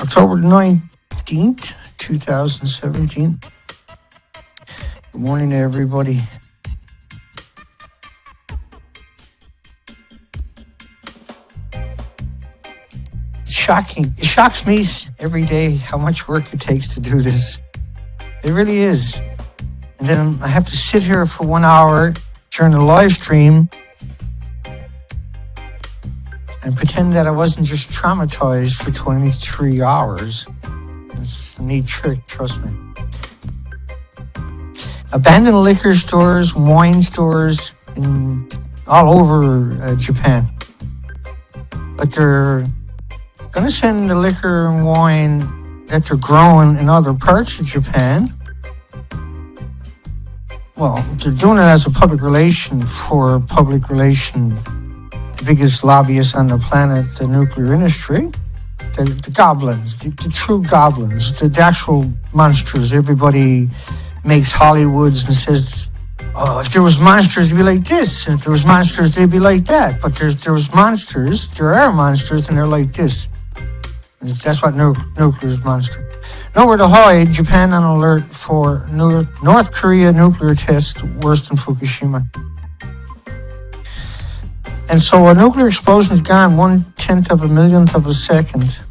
October 19th, 2017. Good morning, everybody. It's shocking. It shocks me every day how much work it takes to do this. It really is. And then I have to sit here for 1 hour during the live stream and pretend that I wasn't just traumatized for 23 hours. It's a neat trick, trust me. Abandoned liquor stores, wine stores all over Japan. But they're going to send the liquor and wine that they're growing in other parts of Japan. Well, they're doing it as a public relation for public relation. The biggest lobbyists on the planet, the nuclear industry, the goblins, the true goblins, the actual monsters. Everybody makes Hollywoods and says, oh, if there was monsters, it'd be like this. And if there was monsters, they'd be like that. But there are monsters, and they're like this. And that's what nuclear is, monster. Nowhere to hide, Japan on alert for North Korea nuclear test worse than Fukushima. And so a nuclear explosion is gone 1/10 of a millionth of a second.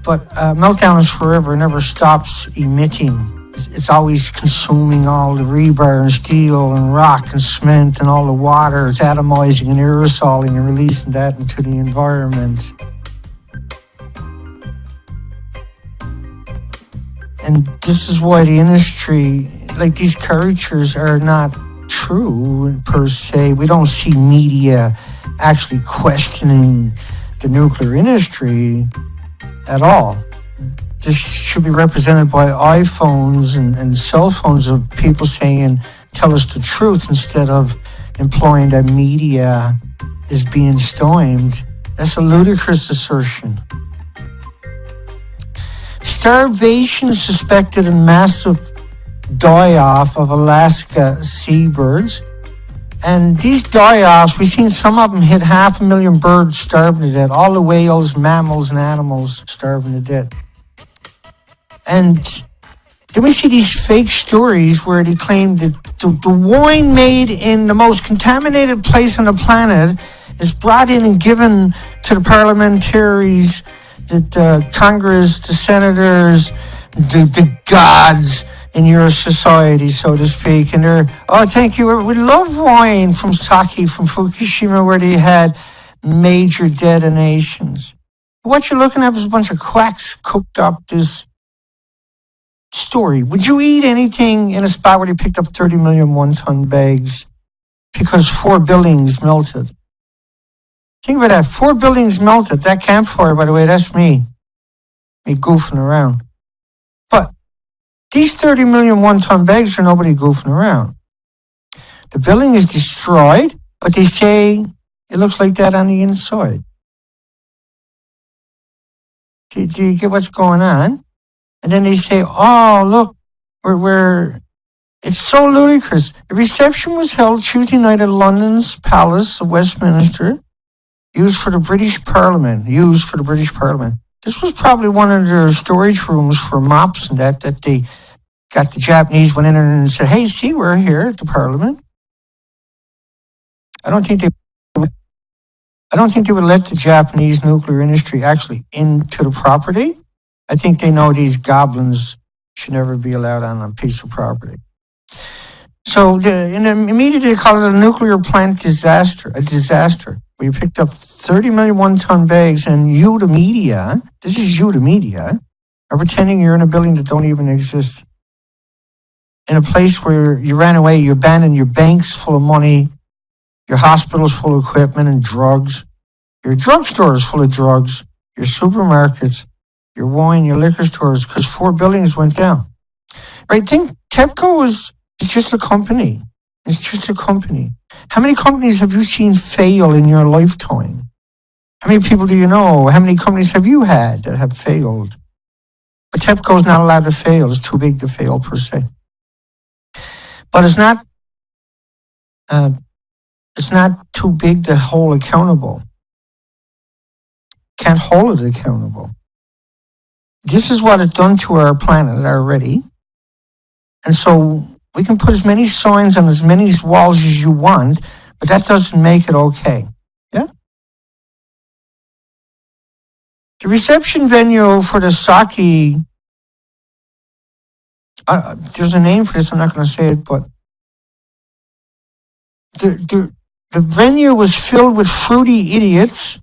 But meltdown is forever, it never stops emitting. It's always consuming all the rebar and steel and rock and cement and all the water. It's atomizing and aerosoling and releasing that into the environment. And this is why the industry, like these caricatures are not true per se. We don't see media actually questioning the nuclear industry at all. This should be represented by iPhones and cell phones of people saying, tell us the truth, instead of implying that media is being stymied. That's a ludicrous assertion. Starvation suspected in massive die-off of Alaska seabirds. And these die-offs, we've seen some of them hit 500,000 birds starving to death. All the whales, mammals, and animals starving to death. And then we see these fake stories where they claim that the wine made in the most contaminated place on the planet is brought in and given to the parliamentaries, the Congress, the senators, the gods in your society, so to speak. And they're, oh, thank you. We love wine from sake from Fukushima, where they had major detonations. What you're looking at is a bunch of quacks cooked up this story. Would you eat anything in a spot where they picked up 30 million one-ton bags because 4 buildings melted? Think about that. 4 buildings melted. That campfire, by the way, that's me goofing around. But these 30 million one-ton bags are nobody goofing around. The building is destroyed, but they say it looks like that on the inside. Do you get what's going on? And then they say, oh, look, it's so ludicrous. The reception was held Tuesday night at London's Palace of Westminster, used for the British Parliament. This was probably one of their storage rooms for mops and that they got. The Japanese went in there and said, hey, see, we're here at the Parliament. I don't think they would let the Japanese nuclear industry actually into the property. I think they know these goblins should never be allowed on a piece of property. So immediately they call it a nuclear plant disaster, a disaster. We picked up 30 million one-ton bags, and you, the media, are pretending you're in a building that don't even exist. In a place where you ran away, you abandoned your banks full of money, your hospitals full of equipment and drugs, your drugstores full of drugs, your supermarkets, your wine, your liquor stores, because 4 buildings went down. Right? Think TEPCO is just a company. It's just a company. How many companies have you seen fail in your lifetime? How many people do you know? How many companies have you had that have failed? But TEPCO is not allowed to fail. It's too big to fail per se. But it's not too big to hold accountable. Can't hold it accountable. this is what it's done to our planet already. And so we can put as many signs on as many walls as you want, but that doesn't make it okay. Yeah? The reception venue for the sake, there's a name for this, I'm not going to say it, but the venue was filled with fruity idiots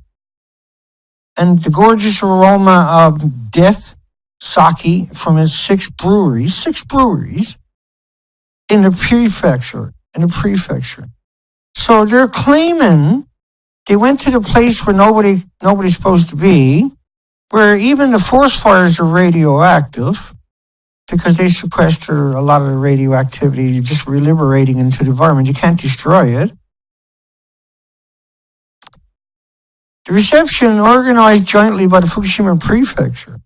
and the gorgeous aroma of death sake from its six breweries in the prefecture. So they're claiming they went to the place where nobody's supposed to be, where even the forest fires are radioactive because they sequester a lot of the radioactivity, just reliberating into the environment. You can't destroy it. The reception organized jointly by the Fukushima prefecture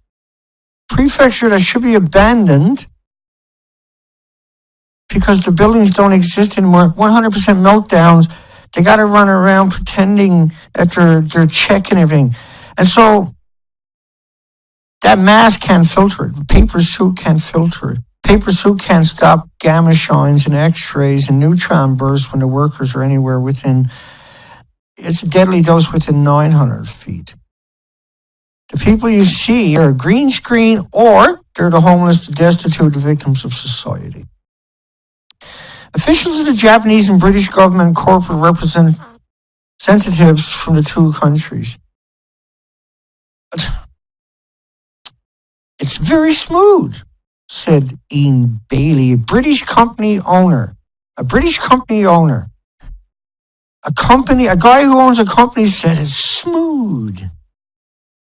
that should be abandoned because the buildings don't exist anymore. 100% meltdowns. They got to run around pretending that they're checking everything. And so that mask can't filter it. Paper suit can't filter it. Paper suit can't stop gamma shines and X-rays and neutron bursts when the workers are anywhere within. It's a deadly dose within 900 feet. The people you see are a green screen, or they're the homeless, the destitute, the victims of society. Officials of the Japanese and British government corporate representatives from the two countries. It's very smooth, said Ian Bailey, a British company owner. A guy who owns a company said it's smooth.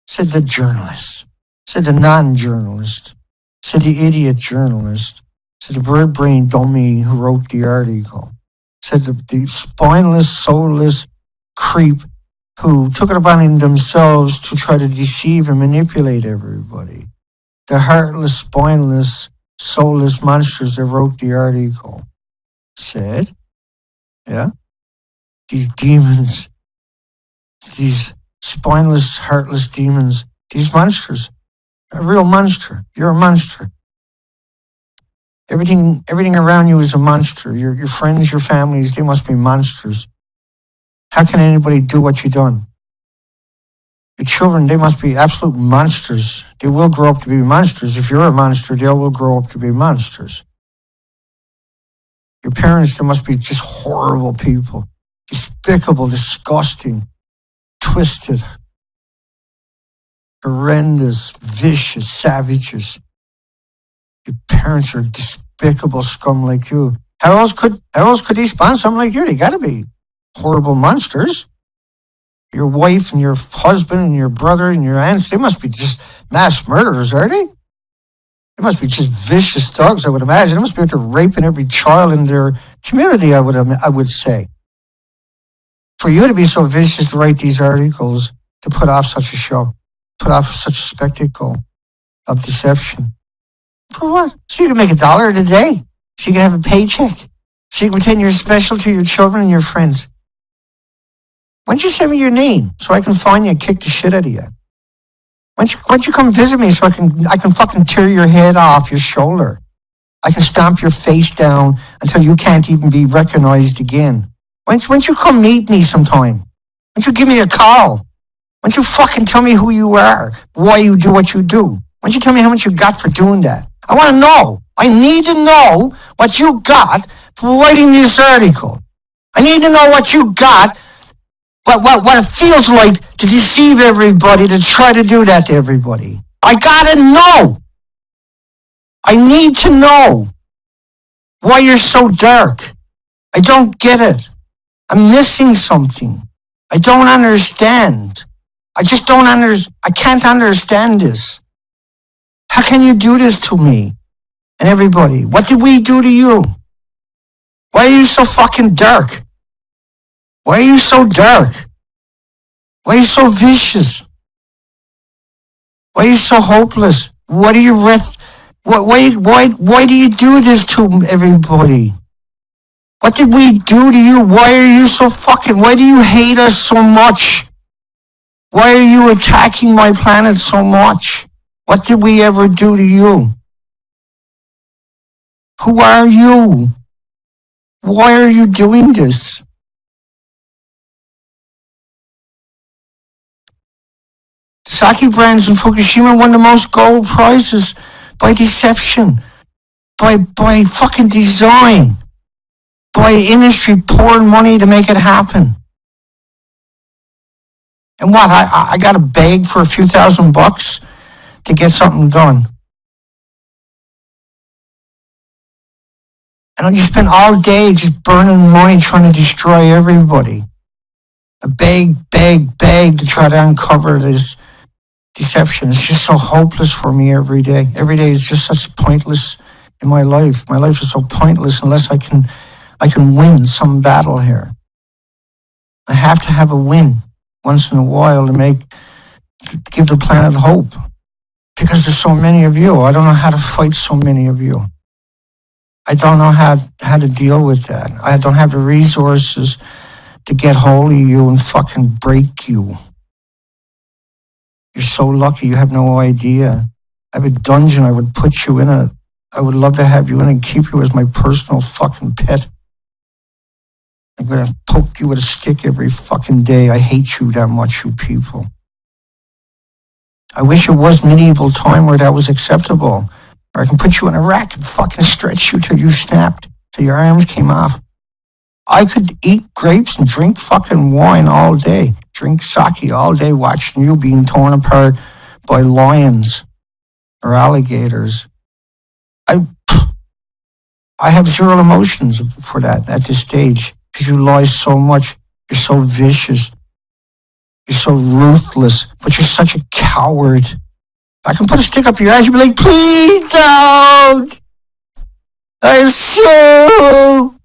Said the journalist. Said the non-journalist. Said the idiot journalist. Said the bird-brain dummy who wrote the article. Said the spineless, soulless creep who took it upon themselves to try to deceive and manipulate everybody. The heartless, spineless, soulless monsters that wrote the article. Said, yeah, these demons, these spineless, heartless demons, these monsters, a real monster. You're a monster. Everything around you is a monster. Your friends, your families, they must be monsters. How can anybody do what you've done? Your children, they must be absolute monsters. They will grow up to be monsters. If you're a monster, they will grow up to be monsters. Your parents, they must be just horrible people. Despicable, disgusting, twisted, horrendous, vicious, savages. Your parents are despicable scum like you. How else could they spawn something like you? They gotta be horrible monsters. Your wife and your husband and your brother and your aunts, they must be just mass murderers, are they? They must be just vicious thugs, I would imagine. They must be out there raping every child in their community, I would say. For you to be so vicious to write these articles, to put off such a show, put off such a spectacle of deception. For what? So you can make $1 a day. So you can have a paycheck. So you can pretend you're special to your children and your friends. Why don't you send me your name so I can find you and kick the shit out of you? Why don't you come visit me so I can fucking tear your head off your shoulder? I can stomp your face down until you can't even be recognized again. Why don't you come meet me sometime? Why don't you give me a call? Why don't you fucking tell me who you are, why you do what you do? Why don't you tell me how much you got for doing that? I want to know. I need to know what you got for writing this article. I need to know what you got, what it feels like to deceive everybody, to try to do that to everybody. I gotta know. I need to know why you're so dark. I don't get it. I'm missing something. I don't understand. I can't understand this. How can you do this to me and everybody? What did we do to you? Why are you so fucking dark? Why are you so dark? Why are you so vicious? Why are you so hopeless? Why do you do this to everybody? What did we do to you? Why do you hate us so much? Why are you attacking my planet so much? What did we ever do to you? Who are you? Why are you doing this? Sake brands in Fukushima won the most gold prizes by deception, by fucking design, by industry pouring money to make it happen. And what, I got to beg for a few $1,000 to get something done. And you spend all day just burning money trying to destroy everybody. I beg to try to uncover this deception. It's just so hopeless for me every day. Every day is just such pointless in my life. My life is so pointless unless I can win some battle here. I have to have a win once in a while to give the planet hope. Because there's so many of you. I don't know how to fight so many of you. I don't know how to deal with that. I don't have the resources to get hold of you and fucking break you. You're so lucky, you have no idea. I have a dungeon, I would put you in it. I would love to have you in and keep you as my personal fucking pet. I'm gonna poke you with a stick every fucking day. I hate you that much, you people. I wish it was medieval time where that was acceptable. Or I can put you in a rack and fucking stretch you till you snapped, till your arms came off. I could eat grapes and drink fucking wine all day, drink sake all day, watching you being torn apart by lions or alligators. I have zero emotions for that at this stage because you lie so much. You're so vicious. You're so ruthless, but you're such a coward. I can put a stick up your ass, you'd be like, please don't. I'm so...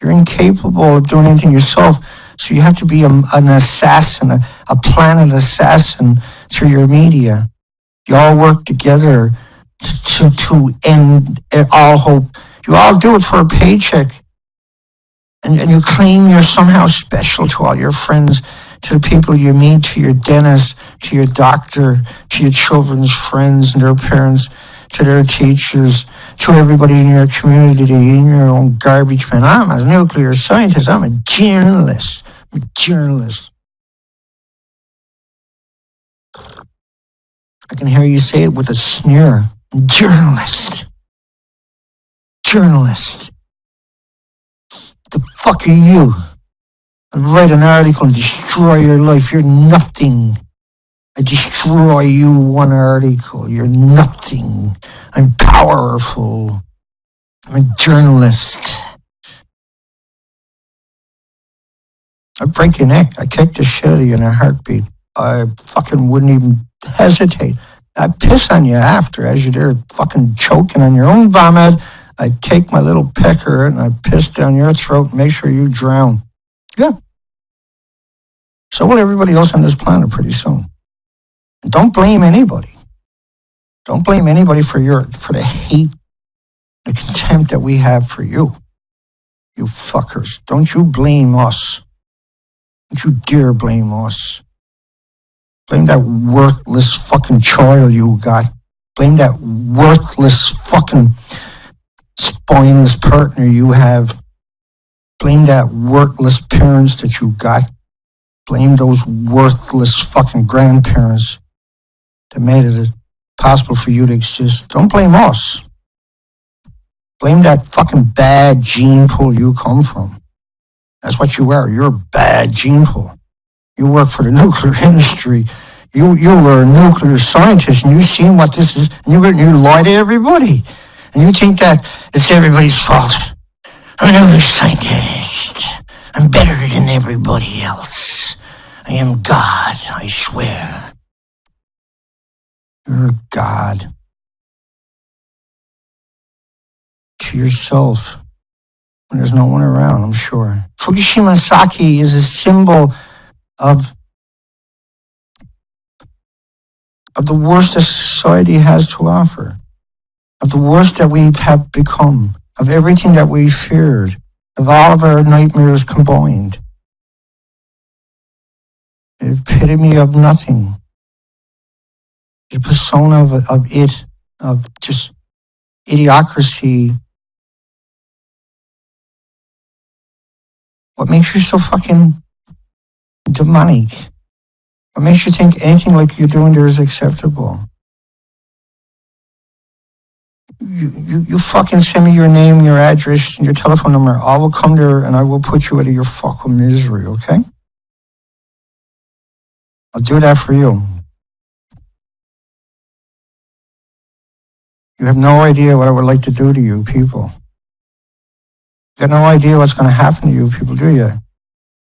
You're incapable of doing anything yourself, so you have to be an assassin, a planet assassin through your media. You all work together to end all hope. You all do it for a paycheck. And you claim you're somehow special to all your friends, to the people you meet, to your dentist, to your doctor, to your children's friends and their parents, to their teachers, to everybody in your community, in your own garbage man. I'm a nuclear scientist. I'm a journalist. I can hear you say it with a sneer. Journalist. The fuck are you? I'll write an article and destroy your life. You're nothing. I destroy you one article. You're nothing. I'm powerful. I'm a journalist. I break your neck. I kick the shit out of you in a heartbeat. I fucking wouldn't even hesitate. I'd piss on you after as you're there fucking choking on your own vomit. I'd take my little pecker and I'd piss down your throat and make sure you drown. Yeah. So will everybody else on this planet pretty soon. And don't blame anybody. Don't blame anybody for the hate, the contempt that we have for you. You fuckers. Don't you blame us. Don't you dare blame us. Blame that worthless fucking child you got. Blame that worthless fucking spineless partner you have. Blame that worthless parents that you got. Blame those worthless fucking grandparents that made it possible for you to exist. Don't blame us. Blame that fucking bad gene pool you come from. That's what you are. You're a bad gene pool. You work for the nuclear industry. You were a nuclear scientist and you've seen what this is and you lie to everybody. And you think that it's everybody's fault. I'm a nuclear scientist. I'm better than everybody else. I am God, I swear. You're God. To yourself. When there's no one around, I'm sure. Fukushima sake is a symbol of the worst that society has to offer. Of the worst that we have become. Of everything that we feared. Of all of our nightmares combined. The epitome of nothing. the persona of just idiocracy. What makes you so fucking demonic? What makes you think anything like you're doing there is acceptable? You fucking send me your name, your address, and your telephone number. I will come there and I will put you out of your fucking misery, okay? I'll do that for you. You have no idea what I would like to do to you people. You got no idea what's going to happen to you people, do you?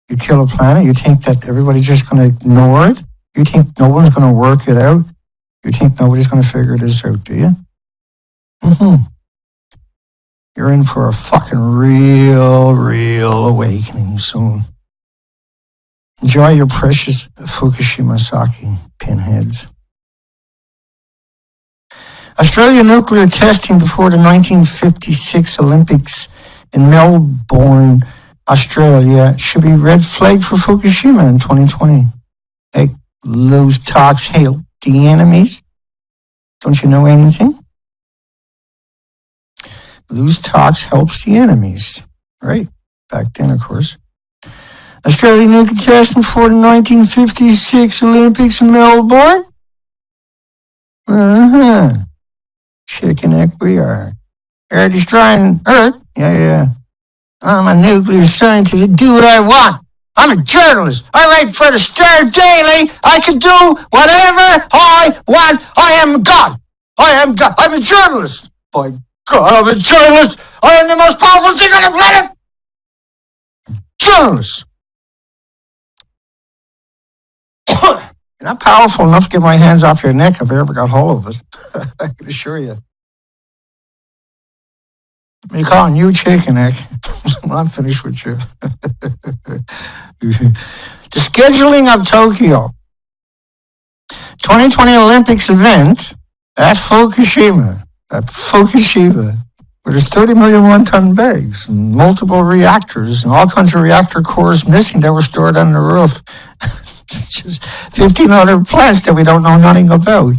You kill a planet, you think that everybody's just going to ignore it? You think no one's going to work it out? You think nobody's going to figure this out, do you? You're in for a fucking real awakening soon. Enjoy your precious Fukushima sake, pinheads. Australian nuclear testing before the 1956 Olympics in Melbourne, Australia, should be red flag for Fukushima in 2020. Hey, loose talks help the enemies. Don't you know anything? Loose talks helps the enemies. Right? Back then, of course. Australian nuclear testing for the 1956 Olympics in Melbourne? Chicken neck we are. They're destroying Earth? Yeah. I'm a nuclear scientist. I do what I want. I'm a journalist. I write for the Star Daily. I can do whatever I want. I am God. I'm a journalist. By God, I'm a journalist. I am the most powerful thing on the planet. Journalist. You're not powerful enough to get my hands off your neck if I ever got hold of it. I can assure you. You're calling you chicken neck. I'm finished with you. The scheduling of Tokyo 2020 Olympics event at Fukushima, where there's 30 million one-ton bags and multiple reactors and all kinds of reactor cores missing that were stored on the roof. Just 1,500 plants that we don't know nothing about.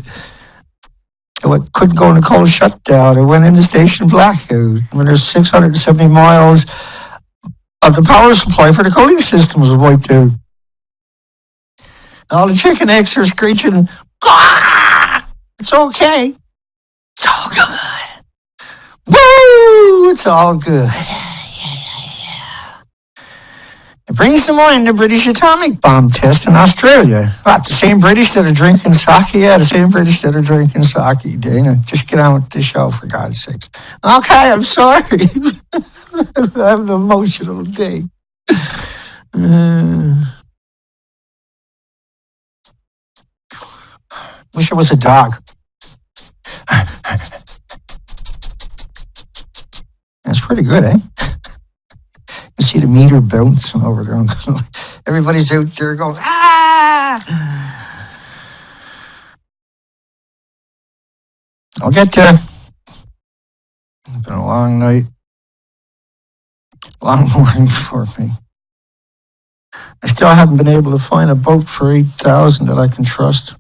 It couldn't go in a cold shutdown. It went into station blackout. When there's 670 miles of the power supply for the cooling system was wiped out. All the chicken eggs are screeching, "Quack! It's okay. It's all good. Woo! It's all good." It brings to mind the British atomic bomb test in Australia. What, the same British that are drinking sake? Yeah, the same British that are drinking sake, Dana. Just get on with the show, for God's sakes. Okay, I'm sorry. I'm having an emotional day. Wish I was a dog. That's pretty good, eh? You see the meter bouncing over there. Everybody's out there going, ah! I'll get there. It's been a long night. Long morning for me. I still haven't been able to find a boat for 8,000 that I can trust.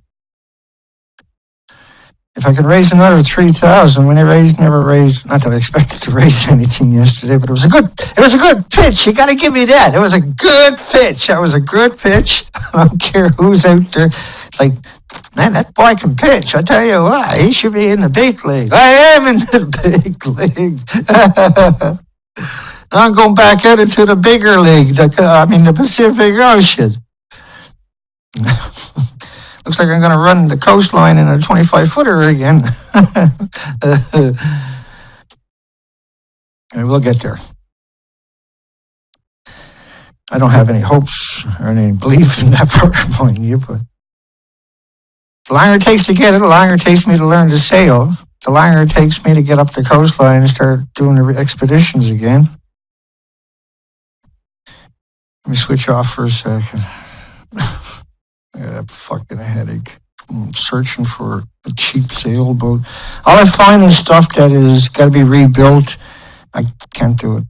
If I could raise another 3,000, when I never raised, not that I expected to raise anything yesterday, but it was a good pitch. You got to give me that. It was a good pitch. That was a good pitch. I don't care who's out there. It's like, man, that boy can pitch. I tell you what, he should be in the big league. I am in the big league. I'm going back out into the bigger league. The Pacific Ocean. Looks like I'm going to run the coastline in a 25-footer again. And we'll get there. I don't have any hopes or any belief in that part of my view, but the longer it takes to get it, the longer it takes me to learn to sail. The longer it takes me to get up the coastline and start doing the expeditions again. Let me switch off for a second. I got a fucking headache. I'm searching for a cheap sailboat. All I find is stuff that is got to be rebuilt. I can't do it.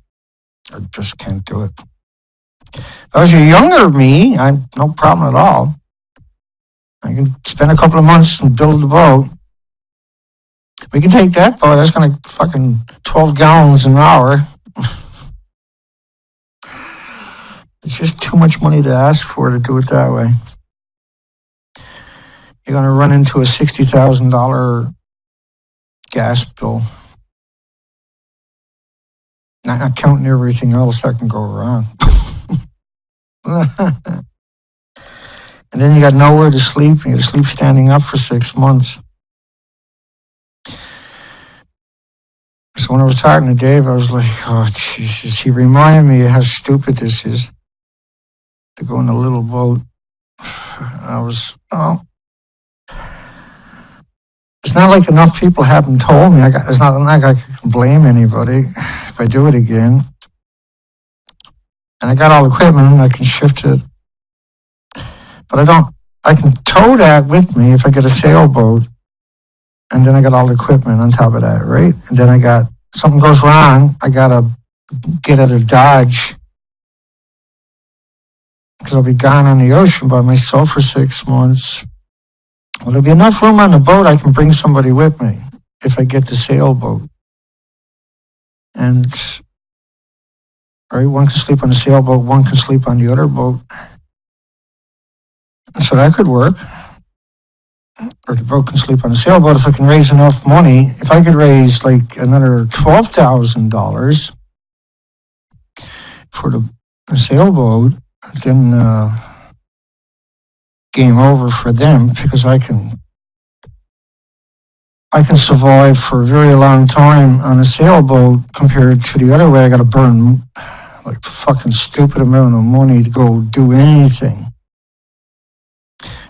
I just can't do it. If I was a younger me, no problem at all. I can spend a couple of months and build the boat. We can take that boat. That's going to fucking 12 gallons an hour. It's just too much money to ask for to do it that way. You're going to run into a $60,000 gas bill. Not counting everything else that can go wrong. And then you got nowhere to sleep. You got to sleep standing up for 6 months. So when I was talking to Dave, I was like, oh, Jesus. He reminded me how stupid this is to go in a little boat. It's not like enough people haven't told me. It's not like I can blame anybody if I do it again. And I got all the equipment and I can shift it. But I can tow that with me if I get a sailboat. And then I got all the equipment on top of that, right? And then something goes wrong, I got to get at a Dodge. Because I'll be gone on the ocean by myself for 6 months. Well, there'll be enough room on the boat, I can bring somebody with me if I get the sailboat. And, right, one can sleep on the sailboat, one can sleep on the other boat. So that could work. Or the boat can sleep on the sailboat if I can raise enough money. If I could raise like another $12,000 for the sailboat, then game over for them, because I can survive for a very long time on a sailboat compared to the other way. I got to burn like fucking stupid amount of money to go do anything.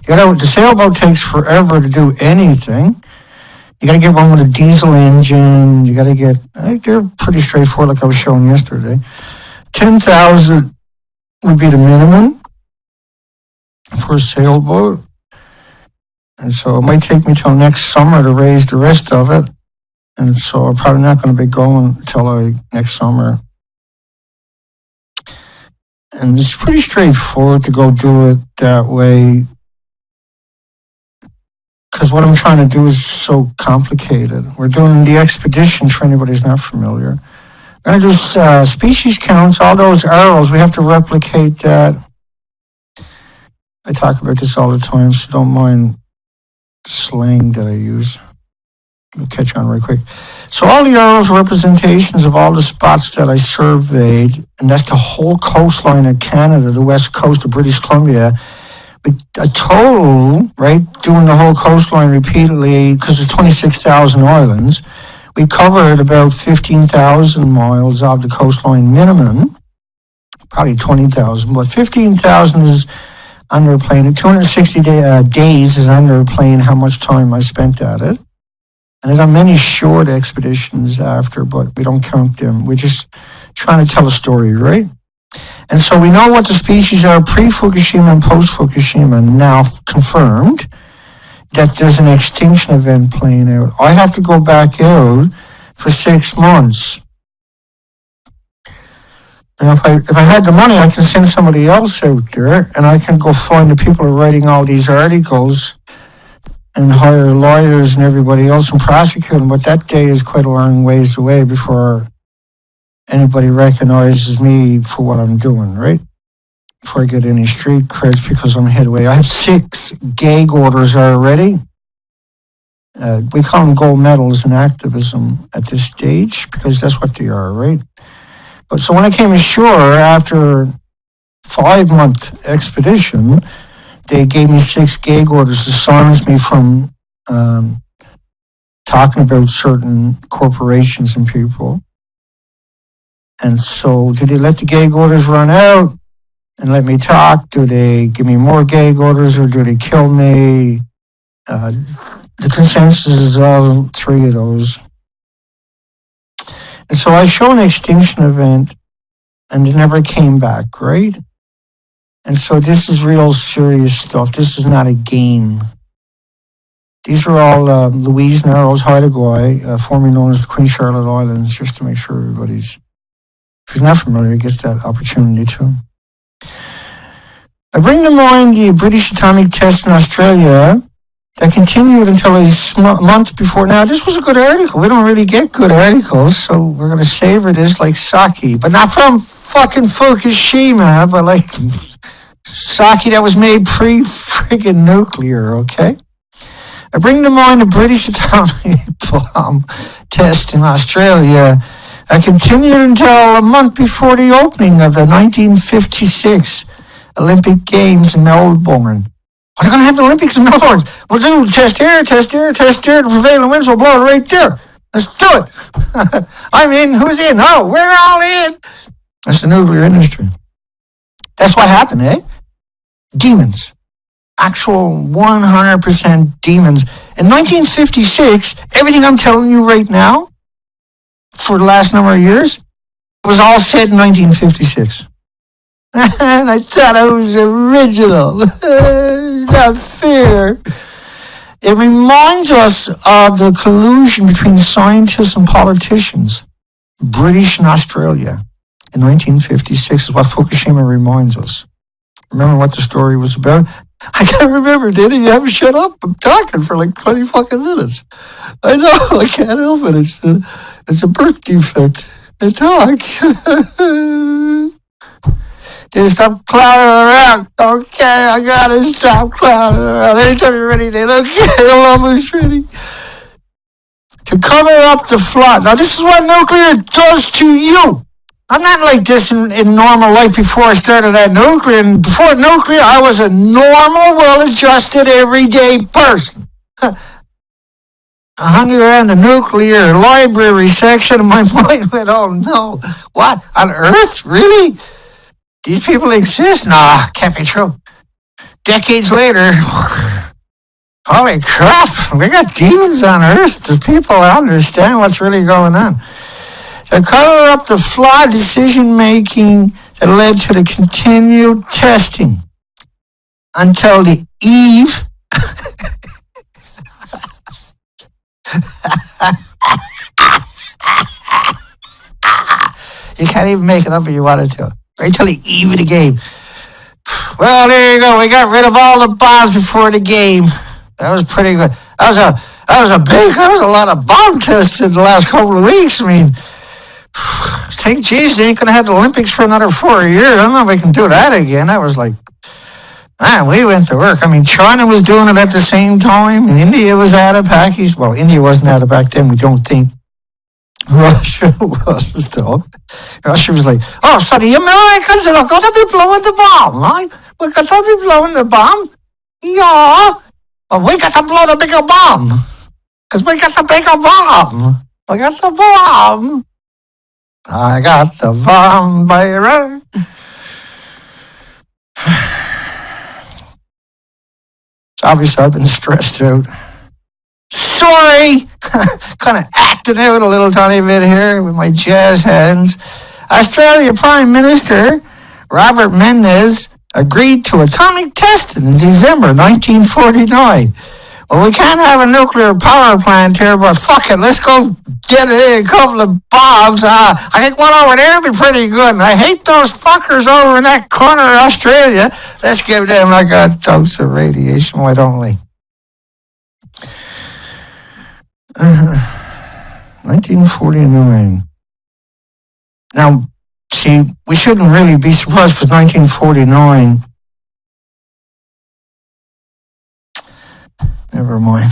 The sailboat takes forever to do anything. You got to get one with a diesel engine. You got to get, they're pretty straightforward, like I was showing yesterday. 10,000 would be the minimum for a sailboat. And so it might take me till next summer to raise the rest of it. And so I'm probably not going to be going until next summer. And it's pretty straightforward to go do it that way. Because what I'm trying to do is so complicated. We're doing the expeditions for anybody who's not familiar. We're going to do species counts, all those arrows. We have to replicate that. I talk about this all the time, so don't mind the slang that I use. I'll catch on right quick. So all the arrows are representations of all the spots that I surveyed, and that's the whole coastline of Canada, the west coast of British Columbia. A total, right, doing the whole coastline repeatedly, because there's 26,000 islands, we covered about 15,000 miles of the coastline minimum, probably 20,000, but 15,000 is under a plane. 260 days is under a plane, how much time I spent at it. And I've done many short expeditions after, but we don't count them. We're just trying to tell a story, right? And so we know what the species are pre-Fukushima and post-Fukushima, now confirmed that there's an extinction event playing out. I have to go back out for 6 months. And if I had the money, I can send somebody else out there, and I can go find the people who are writing all these articles and hire lawyers and everybody else and prosecute them. But that day is quite a long ways away before anybody recognizes me for what I'm doing, right? Before I get any street creds, because I'm headway. I have 6 gag orders already. We call them gold medals in activism at this stage, because that's what they are, right? But so when I came ashore after 5-month expedition, they gave me 6 gag orders to silence me from talking about certain corporations and people. And so, do they let the gag orders run out and let me talk? Do they give me more gag orders, or do they kill me? The consensus is all 3 of those. And so I show an extinction event, and it never came back, right? And so this is real serious stuff. This is not a game. These are all Louise Narrows Haida, formerly known as the Queen Charlotte Islands, just to make sure everybody's, if he's not familiar, gets that opportunity too. I bring to mind the British atomic test in Australia that continued until a month before. Now, this was a good article. We don't really get good articles, so we're going to savor this like sake. But not from fucking Fukushima, but like sake that was made pre-friggin' nuclear, okay? I bring to mind the British atomic bomb test in Australia that continued until a month before the opening of the 1956 Olympic Games in Melbourne. Are they going to have the Olympics in Melbourne? We'll do test here, test here, test here. The prevailing winds will blow it right there. Let's do it. I'm in. Who's in? Oh, we're all in. That's the nuclear industry. That's what happened, eh? Demons. Actual 100% demons. In 1956, everything I'm telling you right now, for the last number of years, was all said in 1956. And I thought I was original. Not fair. It reminds us of the collusion between scientists and politicians, British and Australia, in 1956 is what Fukushima reminds us. Remember what the story was about? I can't remember, did you? You haven't shut up. I'm talking for like 20 fucking minutes. I know, I can't help it. It's a birth defect. I talk. Did stop clowning around. Okay, I gotta stop clowning around. Anytime you're ready, then okay, I'm almost ready. To cover up the flood. Now, this is what nuclear does to you. I'm not like this in normal life before I started at nuclear. And before nuclear, I was a normal, well-adjusted, everyday person. I hung around the nuclear library section and my mind went, oh no, what, on Earth? Really? These people exist? Nah, can't be true. Decades later, holy crap, we got demons on Earth. Do people understand what's really going on? To cover up the flawed decision-making that led to the continued testing until the eve you can't even make it up if you wanted to. Right till the eve of the game. Well, there you go. We got rid of all the bombs before the game. That was pretty good. That was a lot of bomb tests in the last couple of weeks. I mean, thank Jesus they ain't going to have the Olympics for another 4 years. I don't know if we can do that again. That was like, man, we went to work. I mean, China was doing it at the same time, and India was at it. Pakistan, well, India wasn't at it back then. We don't think. Russia was, though. Russia was like, oh, so the Americans are going to be blowing the bomb, right? We're going to be blowing the bomb? Yeah. But we got to blow the bigger bomb. Because we got the bigger bomb. We got the bomb. I got the bomb, baby. It's obvious I've been stressed out. Sorry, kind of acting out a little tiny bit here with my jazz hands. Australia Prime Minister Robert Menzies agreed to atomic testing in December 1949. Well, we can't have a nuclear power plant here, but fuck it, let's go get a couple of bombs. I think one over there would be pretty good. And I hate those fuckers over in that corner of Australia. Let's give them a good dose of radiation, why don't we? 1949. Now, see, we shouldn't really be surprised because 1949. Never mind.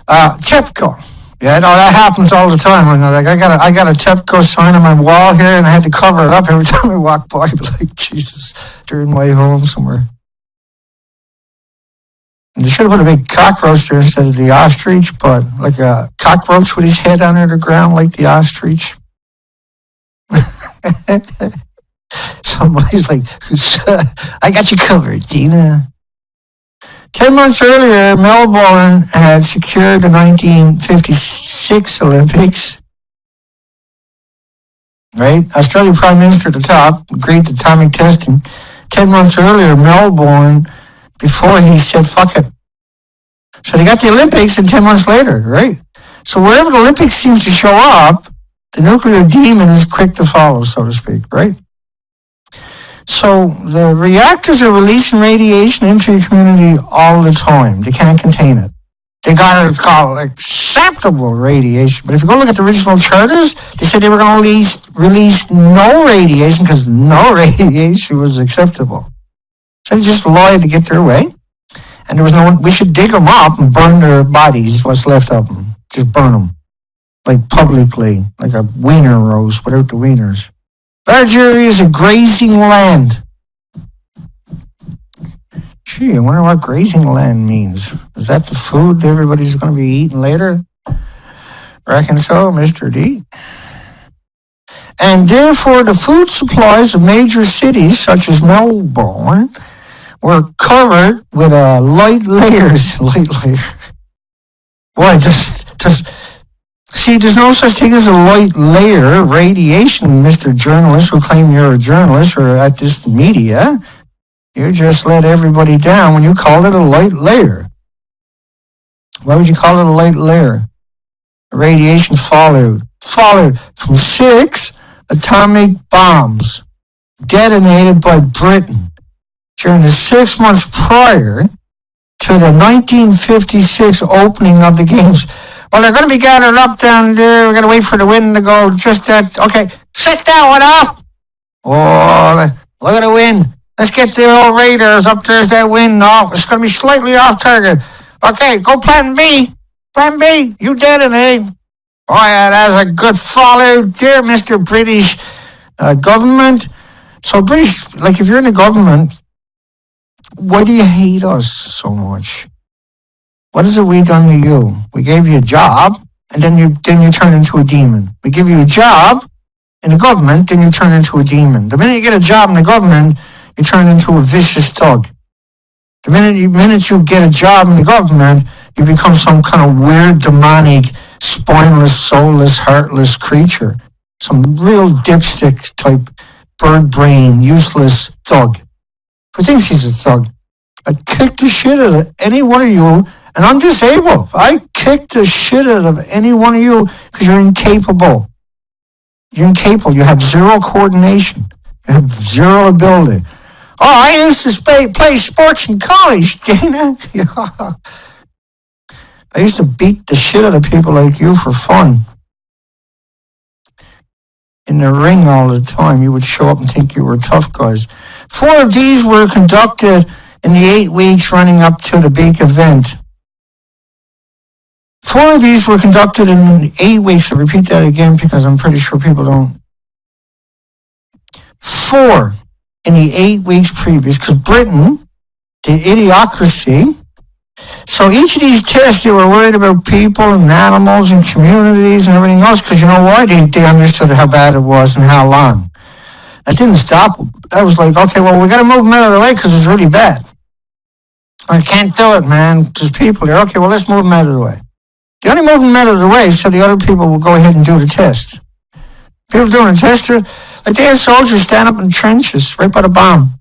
TEPCO. Yeah, no, that happens all the time. I got a TEPCO sign on my wall here, and I had to cover it up every time I walk by. But like Jesus, during my way home somewhere. And they should have put a big cockroach there instead of the ostrich, but like a cockroach with his head under the ground like the ostrich. Somebody's like, I got you covered, Dina. 10 months earlier, Melbourne had secured the 1956 Olympics. Right? Australian Prime Minister at the top agreed to atomic testing. 10 months earlier, Melbourne, before he said, fuck it. So they got the Olympics and 10 months later, right? So wherever the Olympics seems to show up, The nuclear demon is quick to follow, so to speak, right? So the reactors are releasing radiation into your community all the time. They can't contain it. They got it's called acceptable radiation. But if you go look at the original charters, they said they were going to release no radiation because no radiation was acceptable. So they just lied to get their way. And there was no one, we should dig them up and burn their bodies, what's left of them. Just burn them. Like publicly, like a wiener roast without the wieners. Large areas of grazing land. Gee, I wonder what grazing land means. Is that the food everybody's going to be eating later? Reckon so, Mr. D. And therefore, the food supplies of major cities, such as Melbourne, were covered with light layers. Light layer. Why, see, there's no such thing as a light layer radiation, Mr. Journalist, who claim you're a journalist or at this media. You just let everybody down when you call it a light layer. Why would you call it a light layer? Radiation fallout from 6 atomic bombs detonated by Britain during the 6 months prior to the 1956 opening of the games. Well, they're going to be gathered up down there. We're going to wait for the wind to go just that. Okay, set that one off. Oh, look at the wind. Let's get the old radars up. There's that wind off. It's going to be slightly off target. Okay, go plan B. Plan B. You detonate. Oh, yeah, that's a good fallout there, Mr. British government. So British, like if you're in the government, why do you hate us so much? What is it we done to you? We gave you a job, and then you turn into a demon. We give you a job in the government, then you turn into a demon. The minute you get a job in the government, you turn into a vicious thug. The minute you get a job in the government, you become some kind of weird, demonic, spineless, soulless, heartless creature. Some real dipstick type, bird brain, useless thug. Who thinks he's a thug? I'd kick the shit out of any one of you, and I'm disabled. I kick the shit out of any one of you because you're incapable. You're incapable. You have zero coordination. You have zero ability. Oh, I used to play sports in college, Dana. I used to beat the shit out of people like you for fun. In the ring all the time, you would show up and think you were tough guys. 4 of these were conducted in the 8 weeks running up to the big event. 4 of these were conducted in 8 weeks. I'll repeat that again because I'm pretty sure people don't. 4 in the 8 weeks previous, because Britain, the idiocracy. So each of these tests, they were worried about people and animals and communities and everything else, because you know why? They understood how bad it was and how long. That didn't stop. I was like, okay, well, we got to move them out of the way because it's really bad. I can't do it, man. There's people here. Okay, well, let's move them out of the way. They only move them out of the way so the other people will go ahead and do the test. People doing a test, like they had soldiers stand up in trenches right by the bomb.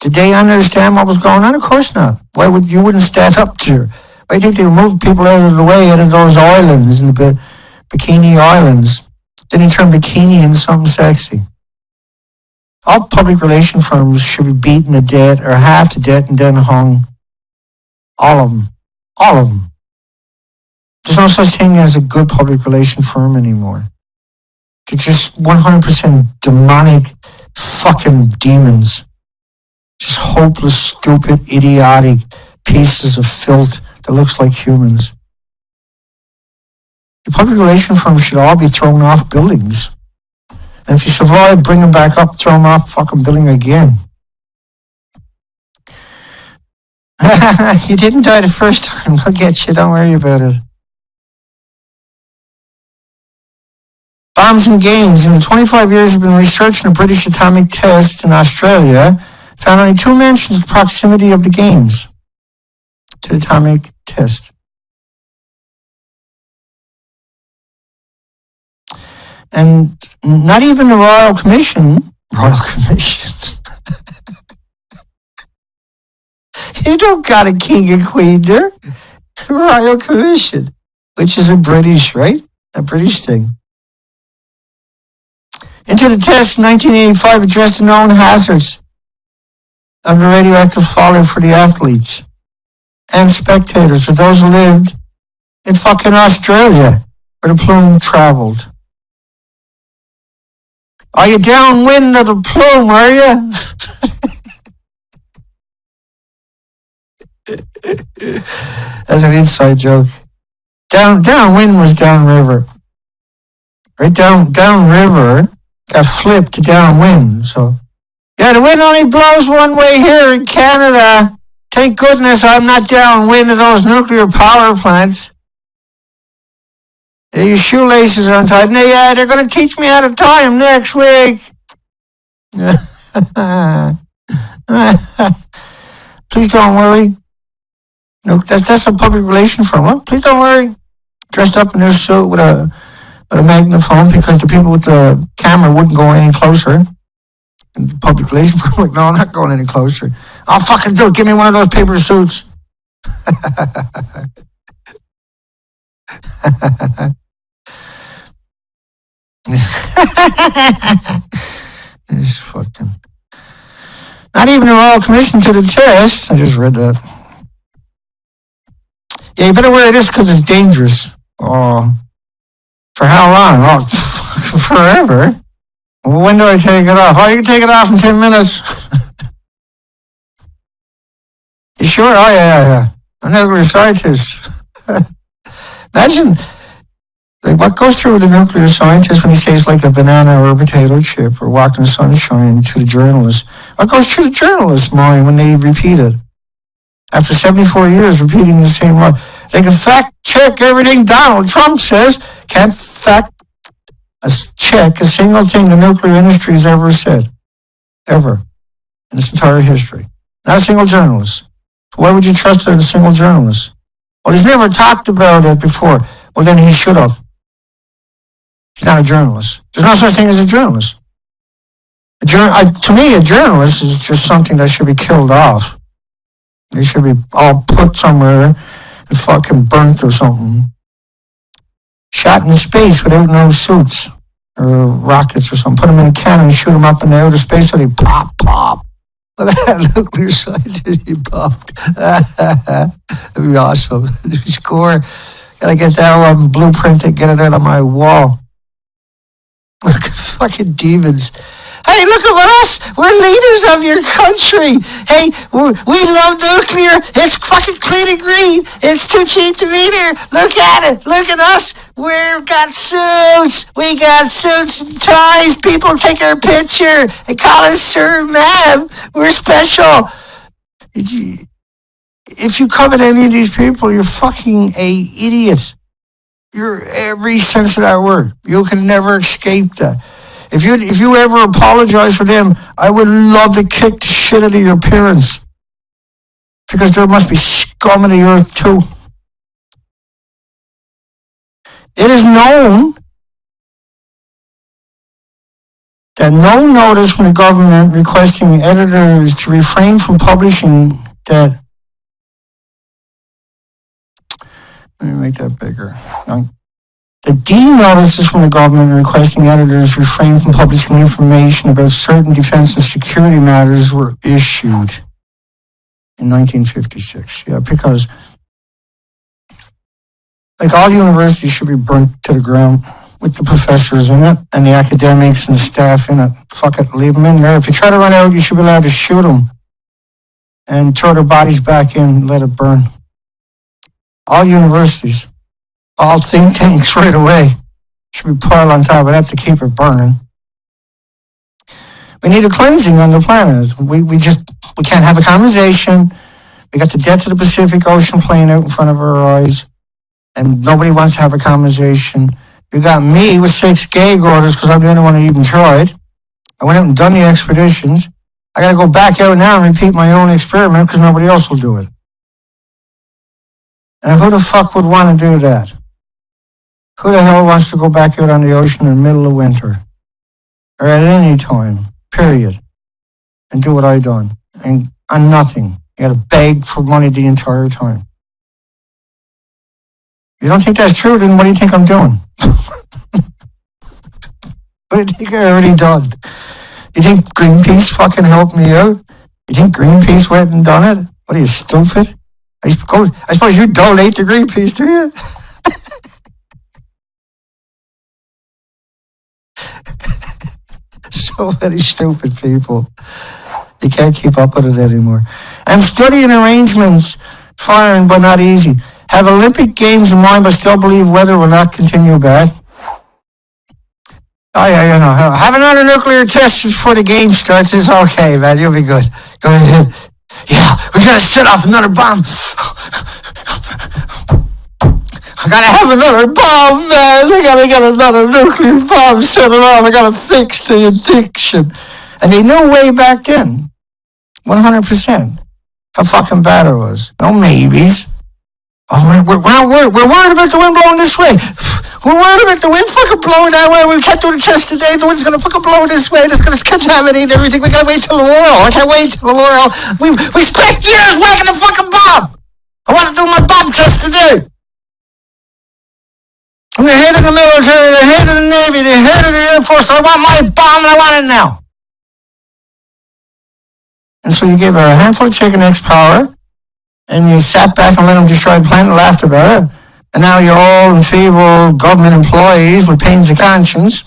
Did they understand what was going on? Of course not. Why would you wouldn't stand up there? Why do you think they moved people out of the way, out of those islands, in the Bikini Islands? Then they turned bikini into something sexy. All public relation firms should be beaten to death or half to death and then hung. All of them. All of them. There's no such thing as a good public relation firm anymore. They're just 100% demonic fucking demons. Just hopeless, stupid, idiotic pieces of filth that looks like humans. The public relation firms should all be thrown off buildings. And if you survive, bring them back up, throw them off fucking building again. You didn't die the first time. We'll get you. Don't worry about it. Bombs and games. In the 25 years I've been researching the British atomic test in Australia, found only 2 mentions of proximity of the games to the atomic test. And not even the Royal Commission, you don't got a king and queen there. Royal Commission, which is a British, right? A British thing. Into the test in 1985 addressed the known hazards of the radioactive fallout for the athletes and spectators, or those who lived in fucking Australia, where the plume traveled. Are you downwind of the plume, are you? That's an inside joke. Downwind was downriver. Right, downriver got flipped to downwind, so. Yeah, the wind only blows one way here in Canada. Thank goodness I'm not downwind of those nuclear power plants. Yeah, your shoelaces are untied. Yeah, they're going to teach me how to tie them next week. Please don't worry. No, that's a public relation firm. Well, please don't worry. Dressed up in their suit with a magnaphone because the people with the camera wouldn't go any closer. And the public relation firm, like, no, I'm not going any closer. I'll fucking do it. Give me one of those paper suits. This fucking. Not even a royal commission to the test. I just read that. Yeah, you better wear this because it's dangerous. Oh, for how long? Oh, forever. When do I take it off? Oh, you can take it off in 10 minutes. You sure? Oh, yeah. I'm a nuclear scientist. Imagine, like, what goes through the nuclear scientist when he says, like, a banana or a potato chip or walk in the sunshine to the journalist? What goes through the journalist's mind when they repeat it? After 74 years repeating the same word. They can fact check everything Donald Trump says. Can't fact check a single thing the nuclear industry has ever said. Ever. In its entire history. Not a single journalist. Why would you trust a single journalist? Well, he's never talked about it before. Well, then he should have. He's not a journalist. There's no such thing as a journalist. To me, a journalist is just something that should be killed off. They should be all put somewhere and fucking burnt or something. Shot in space without no suits or rockets or something. Put them in a cannon and shoot them up in the outer space so they pop. Look at that nuclear scientist, he popped. That'd be awesome. Score. Gotta get that one blueprinted, get it out on my wall. Look at fucking demons. Hey, look at us. We're leaders of your country. Hey, we love nuclear. It's fucking clean and green. It's too cheap to be there. Look at it. Look at us. We've got suits. We got suits and ties. People take our picture and call us Sir Ma'am. We're special. If you covet any of these people, you're fucking a idiot. You're every sense of that word. You can never escape that. If you ever apologize for them, I would love to kick the shit out of your parents. Because there must be scum of the earth too. It is known that no notice from the government requesting editors to refrain from publishing that. Let me make that bigger. The D-notices from the government requesting editors refrain from publishing information about certain defense and security matters were issued in 1956. Yeah, because like all universities should be burnt to the ground with the professors in it and the academics and the staff in it. Fuck it, leave them in there. If you try to run out, you should be allowed to shoot them and throw their bodies back in and let it burn. All universities. All think tanks right away. Should be piled on top of that to keep it burning. We need a cleansing on the planet. We can't have a conversation. We got the death of the Pacific Ocean playing out in front of our eyes, and nobody wants to have a conversation. You got me with 6 gag orders because I'm the only one who even tried. I went out and done the expeditions. I got to go back out now and repeat my own experiment because nobody else will do it. And who the fuck would want to do that? Who the hell wants to go back out on the ocean in the middle of winter? Or at any time, period. And do what I done. And on nothing. You gotta beg for money the entire time. If you don't think that's true, then what do you think I'm doing? What do you think I already done? You think Greenpeace fucking helped me out? You think Greenpeace went and done it? What are you, stupid? I suppose you donate to Greenpeace, do you? So many stupid people. You can't keep up with it anymore. And studying arrangements, foreign but not easy. Have Olympic Games in mind but still believe weather will not continue bad. Oh yeah, you know. Have another nuclear test before the game starts. It's okay, man. You'll be good. Go ahead. Yeah, we gotta set off another bomb. I gotta have another bomb, man. I gotta get another nuclear bomb set it off. I gotta fix the addiction. And they knew way back then, 100%, how fucking bad it was. No maybes. Oh, we're worried about the wind blowing this way. We're worried about the wind fucking blowing that way. We can't do the test today. The wind's gonna fucking blow this way. It's gonna contaminate everything. We gotta wait till the Laurel. I can't wait till the Laurel. We spent years making a fucking bomb. I want to do my bomb test today. I'm the head of the military, the head of the Navy, the head of the Air Force. I want my bomb and I want it now. And so you gave her a handful of chicken eggs power, and you sat back and let them destroy the planet and laughed about it. And now you're all enfeebled government employees with pains of conscience.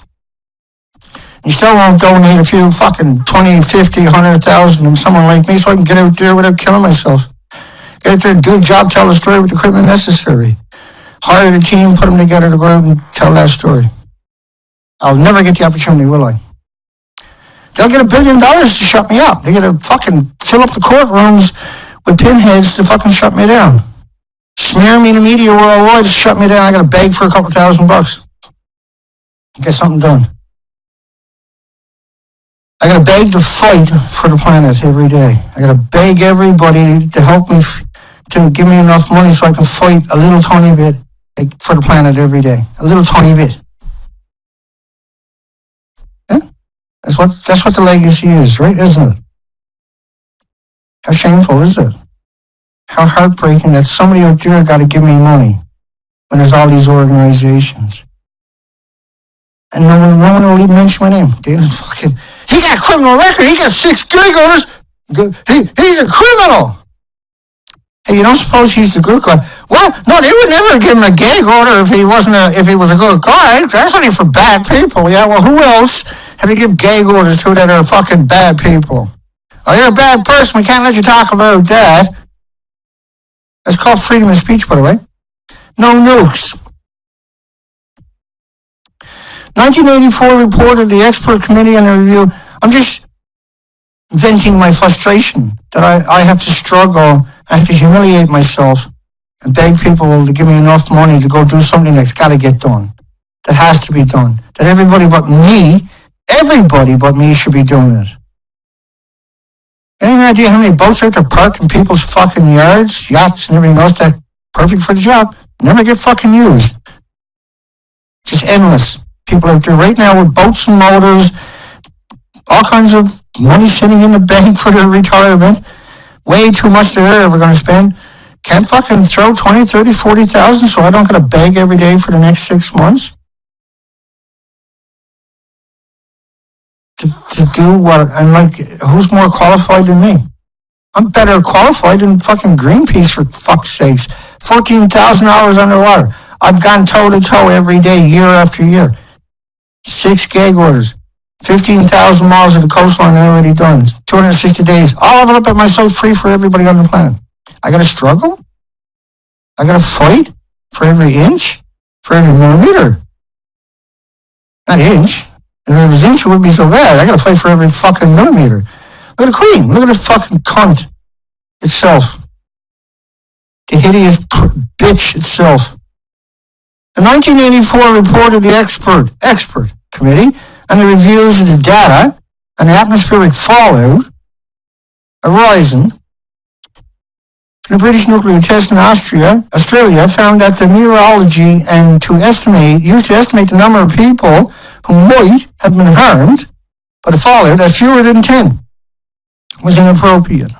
You still won't donate a few fucking 20, 50, 100,000 to someone like me so I can get out there without killing myself. Get out there, do a job, tell the story with the equipment necessary. Hire the team, put them together to go out and tell that story. I'll never get the opportunity, will I? They'll get $1 billion to shut me up. They get to fucking fill up the courtrooms with pinheads to fucking shut me down. Smear me in the media worldwide to shut me down. I gotta beg for a couple $1,000. Get something done. I gotta beg to fight for the planet every day. I gotta beg everybody to help me, to give me enough money so I can fight a little tiny bit for the planet every day. A little tiny bit. Yeah? That's what the legacy is, right? Isn't it? How shameful is it? How heartbreaking that somebody out there got to give me money when there's all these organizations. And no one will even mention my name. He got a criminal record. He got 6 gig orders. He's a criminal. Hey, you don't suppose he's the good guy? Well, no, they would never give him a gag order if he was a good guy. That's only for bad people. Yeah, well, who else have you give gag orders to that are fucking bad people? Oh, you're a bad person. We can't let you talk about that. That's called freedom of speech, by the way. No nukes. 1984 report of the expert committee on the review. I'm just venting my frustration that I have to struggle. I have to humiliate myself and beg people to give me enough money to go do something that's got to get done. That has to be done. That everybody but me should be doing it. Any idea how many boats are there parked in people's fucking yards, yachts, and everything else that's perfect for the job? Never get fucking used. Just endless. People out there right now with boats and motors, all kinds of money sitting in the bank for their retirement. Way too much they're ever going to spend. Can't fucking throw 20, 30, 40,000 so I don't got to beg every day for the next 6 months? To do what? I'm like, who's more qualified than me? I'm better qualified than fucking Greenpeace, for fuck's sakes. 14,000 hours underwater. I've gone toe to toe every day, year after year. 6 gag orders. 15,000 miles of the coastline already done. 260 days. All of it up at my site, free for everybody on the planet. I gotta struggle? I gotta fight for every inch? For every millimeter? Not inch. And if it was inch, it wouldn't be so bad. I gotta fight for every fucking millimeter. Look at the Queen. Look at the fucking cunt itself. The hideous bitch itself. The 1984 report of the expert committee on the reviews of the data on the atmospheric fallout arising from the British nuclear test in Australia found that the meteorology used to estimate the number of people who might have been harmed by the fallout at fewer than 10 was inappropriate.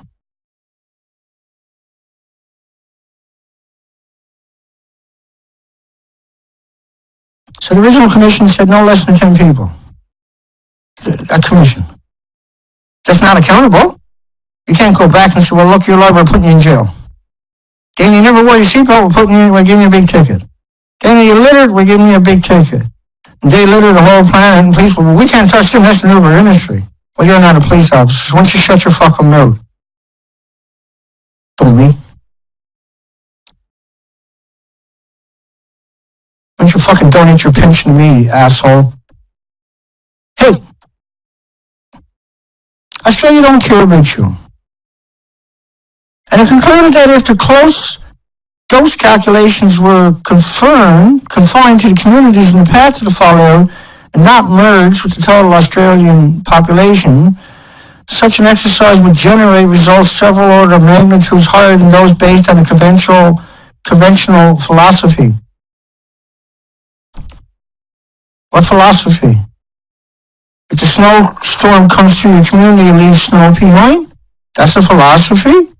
So the original commission said no less than 10 people. a commission that's not accountable. You can't go back and say, well, look, you're liable, we're putting you in jail. Then you never wore your seatbelt, we're giving you a big ticket. Then you littered, we're giving you a big ticket. And they litter the whole planet, and police, well, we can't touch them, that's the nuclear industry. Well, you're not a police officer, so once you shut your fucking mouth. Dummy. Why don't you fucking donate your pension to me, asshole? Hey, Australia don't care about you. And it concluded that if the close dose calculations were confined to the communities in the path to the fallout and not merged with the total Australian population, such an exercise would generate results several order of magnitudes higher than those based on the conventional philosophy. What philosophy? If the snowstorm comes through your community and leaves snow behind, that's a philosophy?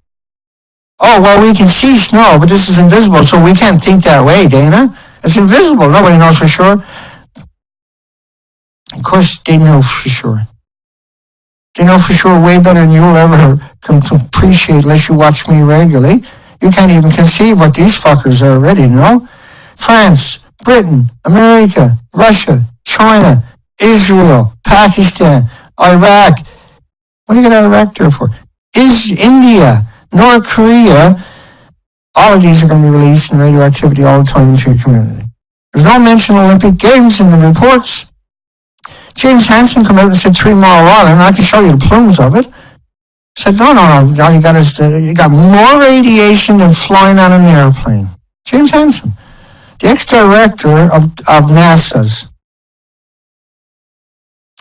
Oh, well, we can see snow, but this is invisible, so we can't think that way, Dana. It's invisible. Nobody knows for sure. Of course, they know for sure. They know for sure way better than you'll ever come to appreciate unless you watch me regularly. You can't even conceive what these fuckers are already, no? France, Britain, America, Russia, China, Israel, Pakistan, Iraq. What are you got Iraq there for? India, North Korea. All of these are going to be releasing radioactivity all the time into your community. There's no mention of Olympic Games in the reports. James Hansen came out and said 3 Mile Island. I can show you the plumes of it. Said, no. All you got is you got more radiation than flying on an airplane. James Hansen, the ex-director of NASA's.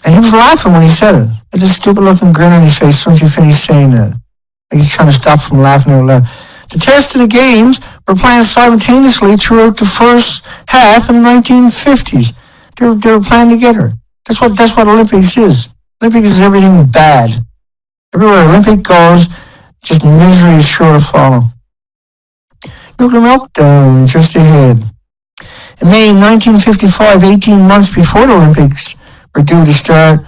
And he was laughing when he said it. With this stupid-looking grin on his face as soon as he finished saying that. Like he's trying to stop from laughing out loud. The test of the games were planned simultaneously throughout the first half in the 1950s. They were planned together. That's what Olympics is. Olympics is everything bad. Everywhere Olympic goes, just misery is sure to follow. Nuclear meltdown just ahead. In May 1955, 18 months before the Olympics were due to start,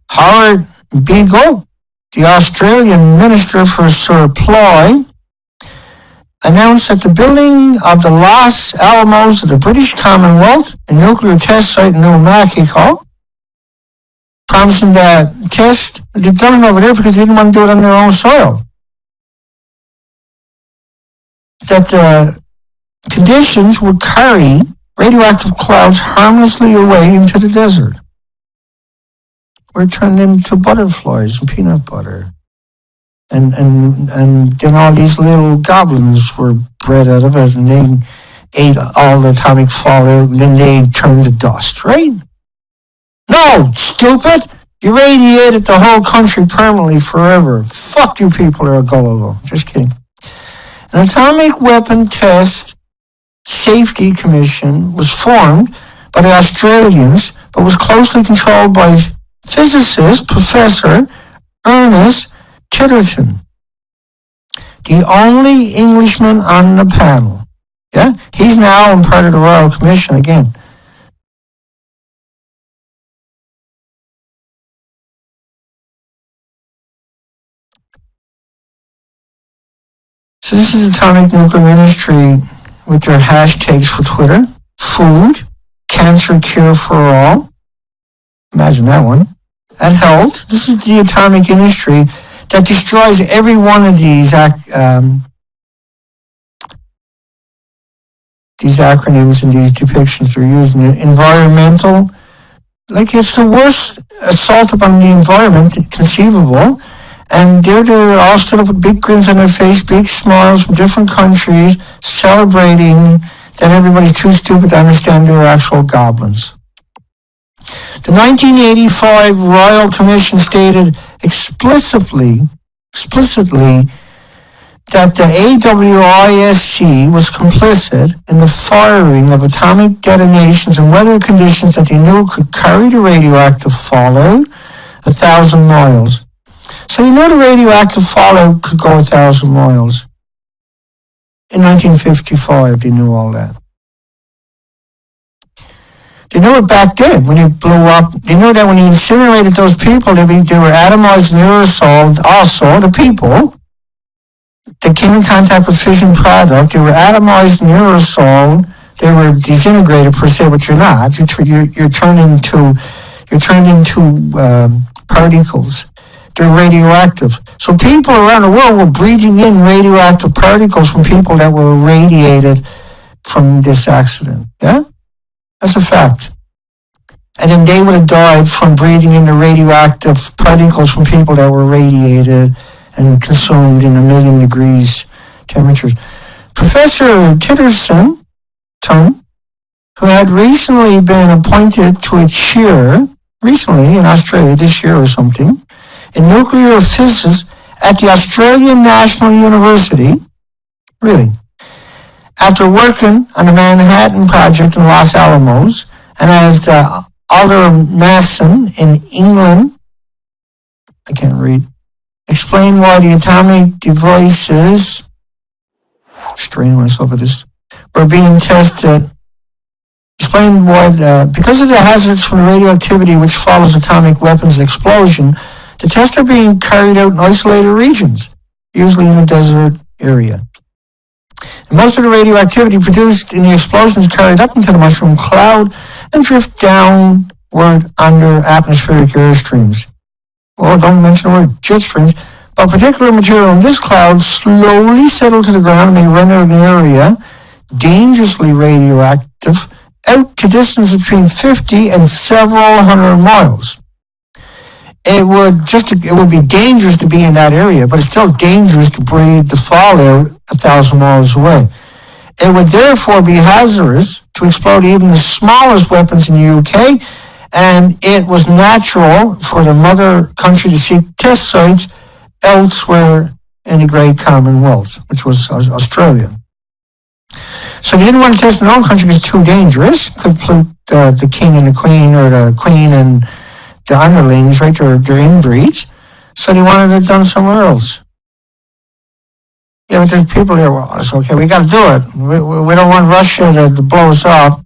Howard Beagle, the Australian Minister for Supply, announced that the building of the Los Alamos of the British Commonwealth, a nuclear test site in New Mexico, promising that test, they've done it over there because they didn't want to do it on their own soil. That the conditions would carry radioactive clouds harmlessly away into the desert. We're turned into butterflies and peanut butter. And then all these little goblins were bred out of it, and they ate all the atomic fallout, and then they turned to dust, right? No, stupid! You radiated the whole country permanently forever. Fuck you people are gullible. Just kidding. An atomic weapon test safety commission was formed by the Australians, but was closely controlled by physicist Professor Ernest Titterton, the only Englishman on the panel. Yeah, he's now part of the Royal Commission again. So this is atomic nuclear industry with their hashtags for Twitter. Food, cancer cure for all. Imagine that one. And health. This is the atomic industry that destroys every one of these acronyms and these depictions they're using. Environmental, like it's the worst assault upon the environment conceivable. And they're all stood up with big grins on their face, big smiles from different countries, celebrating that everybody's too stupid to understand they're actual goblins. The 1985 Royal Commission stated explicitly that the AWISC was complicit in the firing of atomic detonations and weather conditions that they knew could carry the radioactive fallout 1,000 miles. So they knew the radioactive fallout could go 1,000 miles. In 1955, they knew all that. They knew it back then when it blew up. They knew that when he incinerated those people, they were atomized and aerosoled also, the people that came in contact with fission product. They were atomized and aerosoled. They were disintegrated per se, but you're not. You're turned into particles. They're radioactive. So people around the world were breathing in radioactive particles from people that were irradiated from this accident. Yeah? That's a fact. And then they would have died from breathing in the radioactive particles from people that were radiated and consumed in 1,000,000 degrees temperatures. Professor Titterson, who had recently been appointed to a chair, recently in Australia, this year or something, in nuclear physics at the Australian National University, really, after working on the Manhattan Project in Los Alamos, and as Alder Masson in England, I can't read, explained why the atomic devices, straining myself at this, were being tested, explained why, because of the hazards from radioactivity which follows atomic weapons explosion, the tests are being carried out in isolated regions, usually in a desert area. And most of the radioactivity produced in the explosion is carried up into the mushroom cloud and drift downward under atmospheric airstreams. Well, don't mention the word jet streams, but particular material in this cloud slowly settle to the ground and they render an area dangerously radioactive out to distance between 50 and several hundred miles. It would be dangerous to be in that area, but it's still dangerous to breathe the fallout 1,000 miles away. It would therefore be hazardous to explode even the smallest weapons in the UK, and it was natural for the mother country to seek test sites elsewhere in the Great Commonwealth, which was Australia. So they didn't want to test in their own country because it's too dangerous. Could pollute the king and the queen, or the queen and the underlings, right, their inbreeds. So they wanted it done somewhere else. Yeah, but there's people there, well, it's okay, we got to do it. We don't want Russia to blow us up.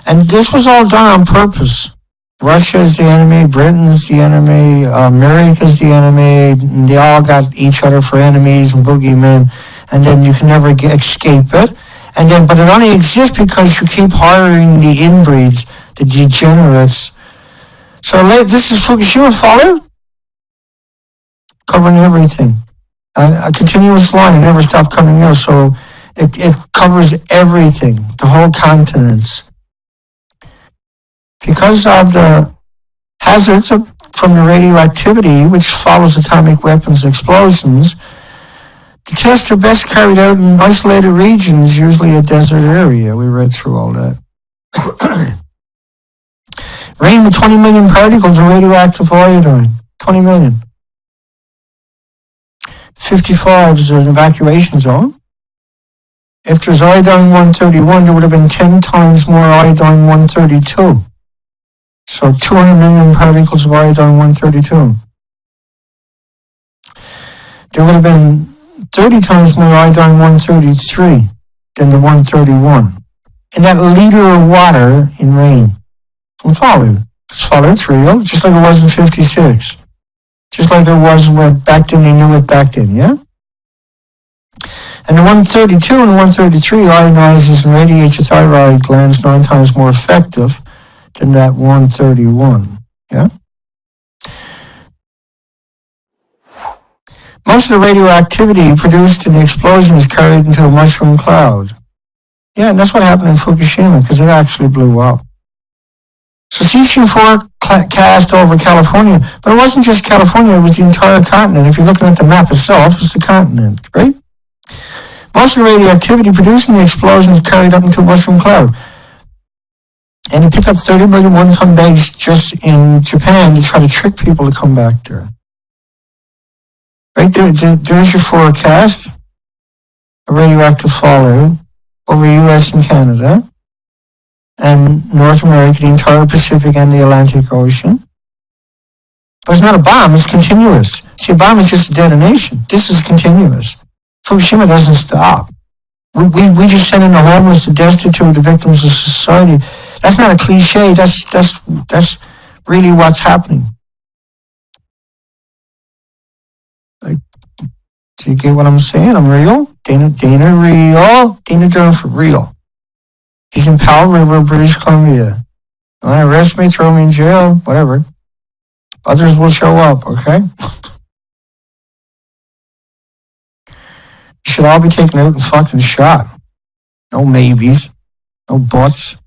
And this was all done on purpose. Russia is the enemy, Britain's the enemy, America's the enemy, and they all got each other for enemies and boogeymen, and then you can never escape it. And then, but it only exists because you keep hiring the inbreeds, the degenerates. So this is Fukushima fallout, covering everything. A continuous line, it never stopped coming out, so it covers everything, the whole continents. Because of the hazards from the radioactivity, which follows atomic weapons explosions, the tests are best carried out in isolated regions, usually a desert area. We read through all that. Rain with 20 million particles of radioactive iodine. 20 million. 55 is an evacuation zone. If there's iodine-131, there would have been 10 times more iodine-132. So 200 million particles of iodine-132. There would have been 30 times more iodine-133 than the 131. And that liter of water in rain. And fallout. It's fallout's real, just like it was in 56. Just like it was back then, they knew it back then, yeah? And the 132 and the 133 ionizes and radiates your thyroid glands 9 times more effective than that 131, yeah? Most of the radioactivity produced in the explosion is carried into a mushroom cloud. Yeah, and that's what happened in Fukushima, because it actually blew up. So cesium-4 cast over California, but it wasn't just California, it was the entire continent. If you're looking at the map itself, it's the continent, right? Most of the radioactivity produced in the explosion is carried up into a mushroom cloud. And it picked up 30 million one-ton bags just in Japan to try to trick people to come back there. Right, there's your forecast, a radioactive fallout over U.S. and Canada, and North America, the entire Pacific and the Atlantic Ocean. But it's not a bomb, it's continuous. See, a bomb is just a detonation. This is continuous. Fukushima doesn't stop. We just send in the homeless, the destitute, the victims of society. That's not a cliche. That's really what's happening. Like, do you get what I'm saying? I'm real. Dana real. Dana Durham for real. He's in Powell River, British Columbia. You want to arrest me, throw me in jail, whatever. Others will show up, okay? You should all be taken out and fucking shot. No maybes. No buts.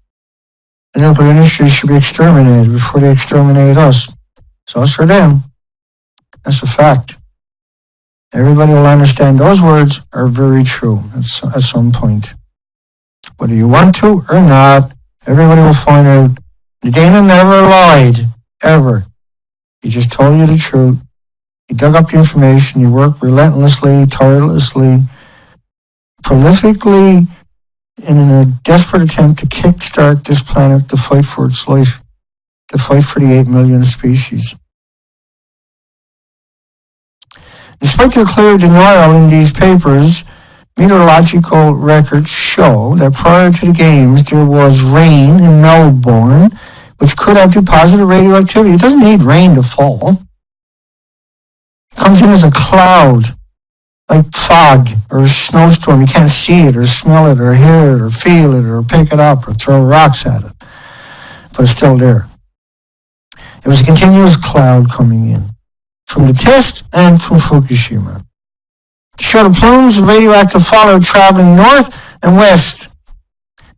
The nuclear industry should be exterminated before they exterminate us. So it's for them. That's a fact. Everybody will understand those words are very true at some point. Whether you want to or not, everybody will find out. Dana never lied, ever. He just told you the truth. He dug up the information. He worked relentlessly, tirelessly, prolifically, in a desperate attempt to kickstart this planet to fight for its life, to fight for the 8 million species. Despite their clear denial in these papers, meteorological records show that prior to the games there was rain in Melbourne, which could have deposited radioactivity. It doesn't need rain to fall. It comes in as a cloud, like fog or a snowstorm. You can't see it or smell it or hear it or feel it or pick it up or throw rocks at it. But it's still there. It was a continuous cloud coming in from the test and from Fukushima. To show the plumes of radioactive fallout traveling north and west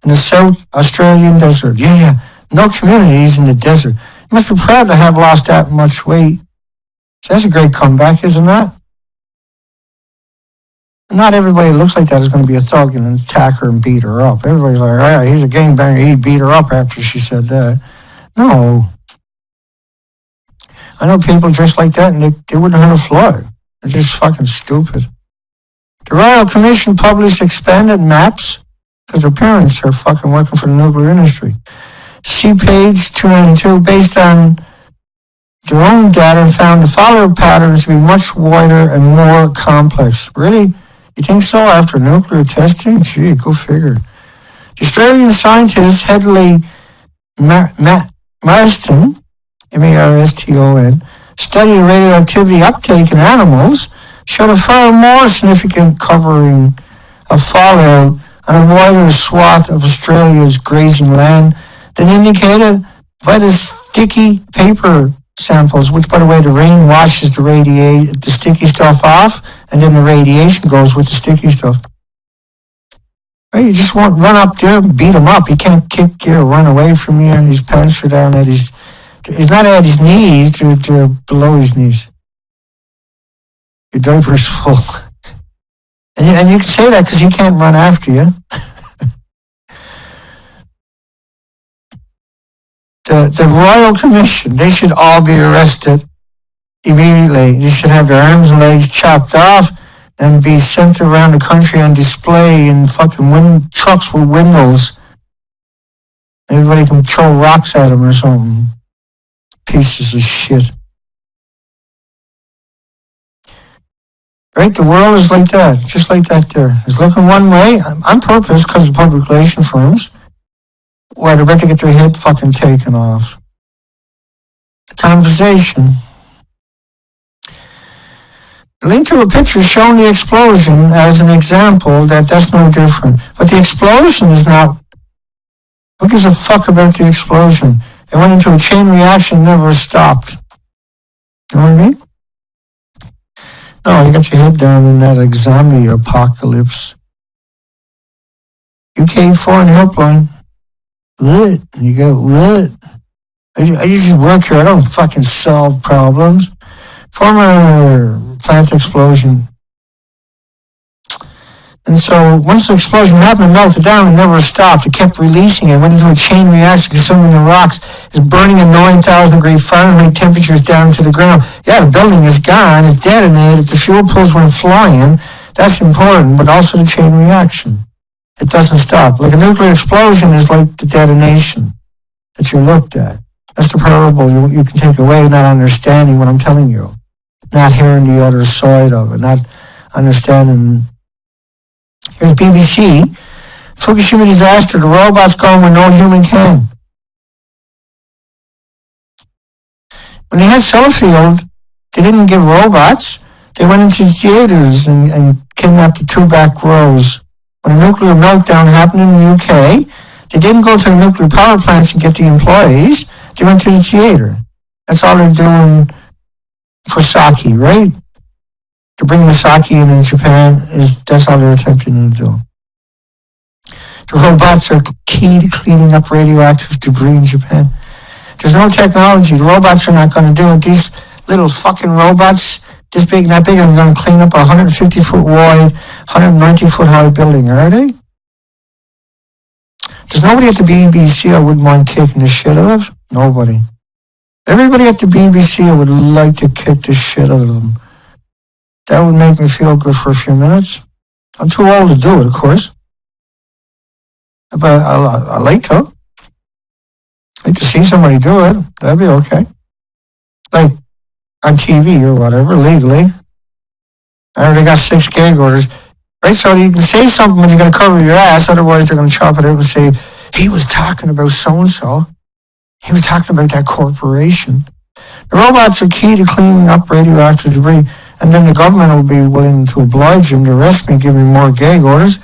in the South Australian desert. Yeah. No communities in the desert. You must be proud to have lost that much weight. So that's a great comeback, isn't that? Not everybody who looks like that is going to be a thug and attack her and beat her up. Everybody's like, oh, yeah, he's a gangbanger. He beat her up after she said that. No. I know people dressed like that and they wouldn't hurt a fly. They're just fucking stupid. The Royal Commission published expanded maps because their parents are fucking working for the nuclear industry. See page 292, based on their own data, and found the fallout patterns to be much wider and more complex. Really? You think so after nuclear testing? Gee, go figure. The Australian scientist Hedley Marston, Marston, study of radioactivity uptake in animals showed a far more significant covering of fallout on a wider swath of Australia's grazing land than indicated by the sticky paper samples, which, by the way, the rain washes the sticky stuff off, and then the radiation goes with the sticky stuff. Right? You just won't run up there and beat him up. He can't kick you or run away from you. His pants are down at his... He's not at his knees, they're below his knees. Your diaper's full. And you can say that because he can't run after you. The Royal Commission, they should all be arrested immediately. They should have their arms and legs chopped off and be sent around the country on display in fucking trucks with windows. Everybody can throw rocks at them or something. Pieces of shit. Right? The world is like that, just like that there. It's looking one way on purpose because of public relation firms. Well, they're about to get their head fucking taken off. The conversation. Link to a picture showing the explosion as an example that's no different. But the explosion is not... Who gives a fuck about the explosion? It went into a chain reaction, never stopped. You know what I mean? No, you got your head down in that like zombie apocalypse. UK Foreign Helpline. What? You go, what? I just work here. I don't fucking solve problems. Former plant explosion. And so once the explosion happened, it melted down and never stopped. It kept releasing it. Went into a chain reaction, consuming the rocks. It's burning at 9,000 degree Fahrenheit temperatures down to the ground. Yeah, the building is gone. It's detonated. The fuel pools went flying. That's important, but also the chain reaction. It doesn't stop. Like a nuclear explosion is like the detonation that you looked at. That's the parable you can take away, not understanding what I'm telling you. Not hearing the other side of it. Not understanding. Here's BBC. Fukushima disaster. The robots going where no human can. When they had Sellafield, they didn't give robots. They went into theaters and kidnapped the two back rows. When a nuclear meltdown happened in the UK, they didn't go to the nuclear power plants and get the employees. They went to the theater. That's all they're doing for sake, right? To bring the sake in Japan, that's all they're attempting to do. The robots are key to cleaning up radioactive debris in Japan. There's no technology. The robots are not going to do it. These little fucking robots, this big and that big, are going to clean up a 150-foot wide, 190-foot high building, are they? There's nobody at the BBC I wouldn't mind kicking the shit out of. Nobody. Everybody at the BBC I would like to kick the shit out of them. That would make me feel good for a few minutes. I'm too old to do it, of course. But I like to. I'd like to see somebody do it. That'd be okay. Like on TV or whatever, legally. I already got 6 gag orders. Right, so you can say something when you got to cover your ass, otherwise they're going to chop it out and say, he was talking about so-and-so. He was talking about that corporation. The robots are key to cleaning up radioactive debris, and then the government will be willing to oblige him to arrest me, give me more gag orders.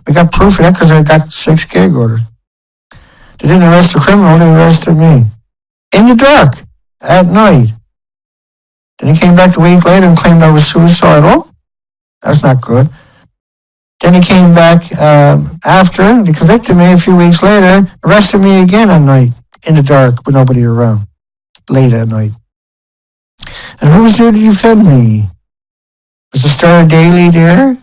We got proof of that because I got 6 gag orders. They didn't arrest the criminal, they arrested me. In the dark, at night. Then he came back a week later and claimed I was suicidal. That's not good. Then he came back after, they convicted me a few weeks later, arrested me again at night, in the dark, with nobody around, late at night. And who was there to defend me? Was the Star Daily there?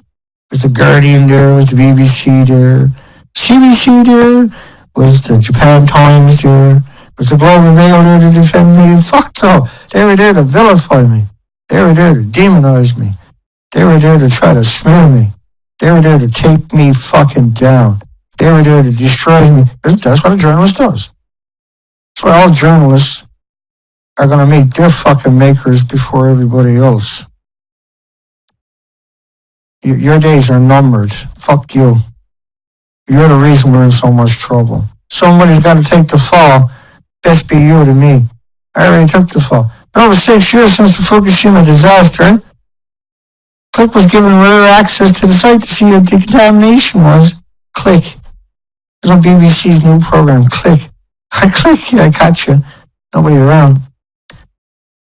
Was the Guardian there? Was the BBC there? CBC there? Was the Japan Times there? Was the Globe and Mail there to defend me? Fuck no. They were there to vilify me. They were there to demonize me. They were there to try to smear me. They were there to take me fucking down. They were there to destroy me. That's what a journalist does. That's why all journalists are going to meet their fucking makers before everybody else. Your days are numbered. Fuck you. You're the reason we're in so much trouble. Somebody's got to take the fall. Best be you to me. I already took the fall. But over 6 years since the Fukushima disaster, Click was given rare access to the site to see what decontamination was. Click. There's no BBC's new program. Click. I click. Yeah, I got you. Nobody around.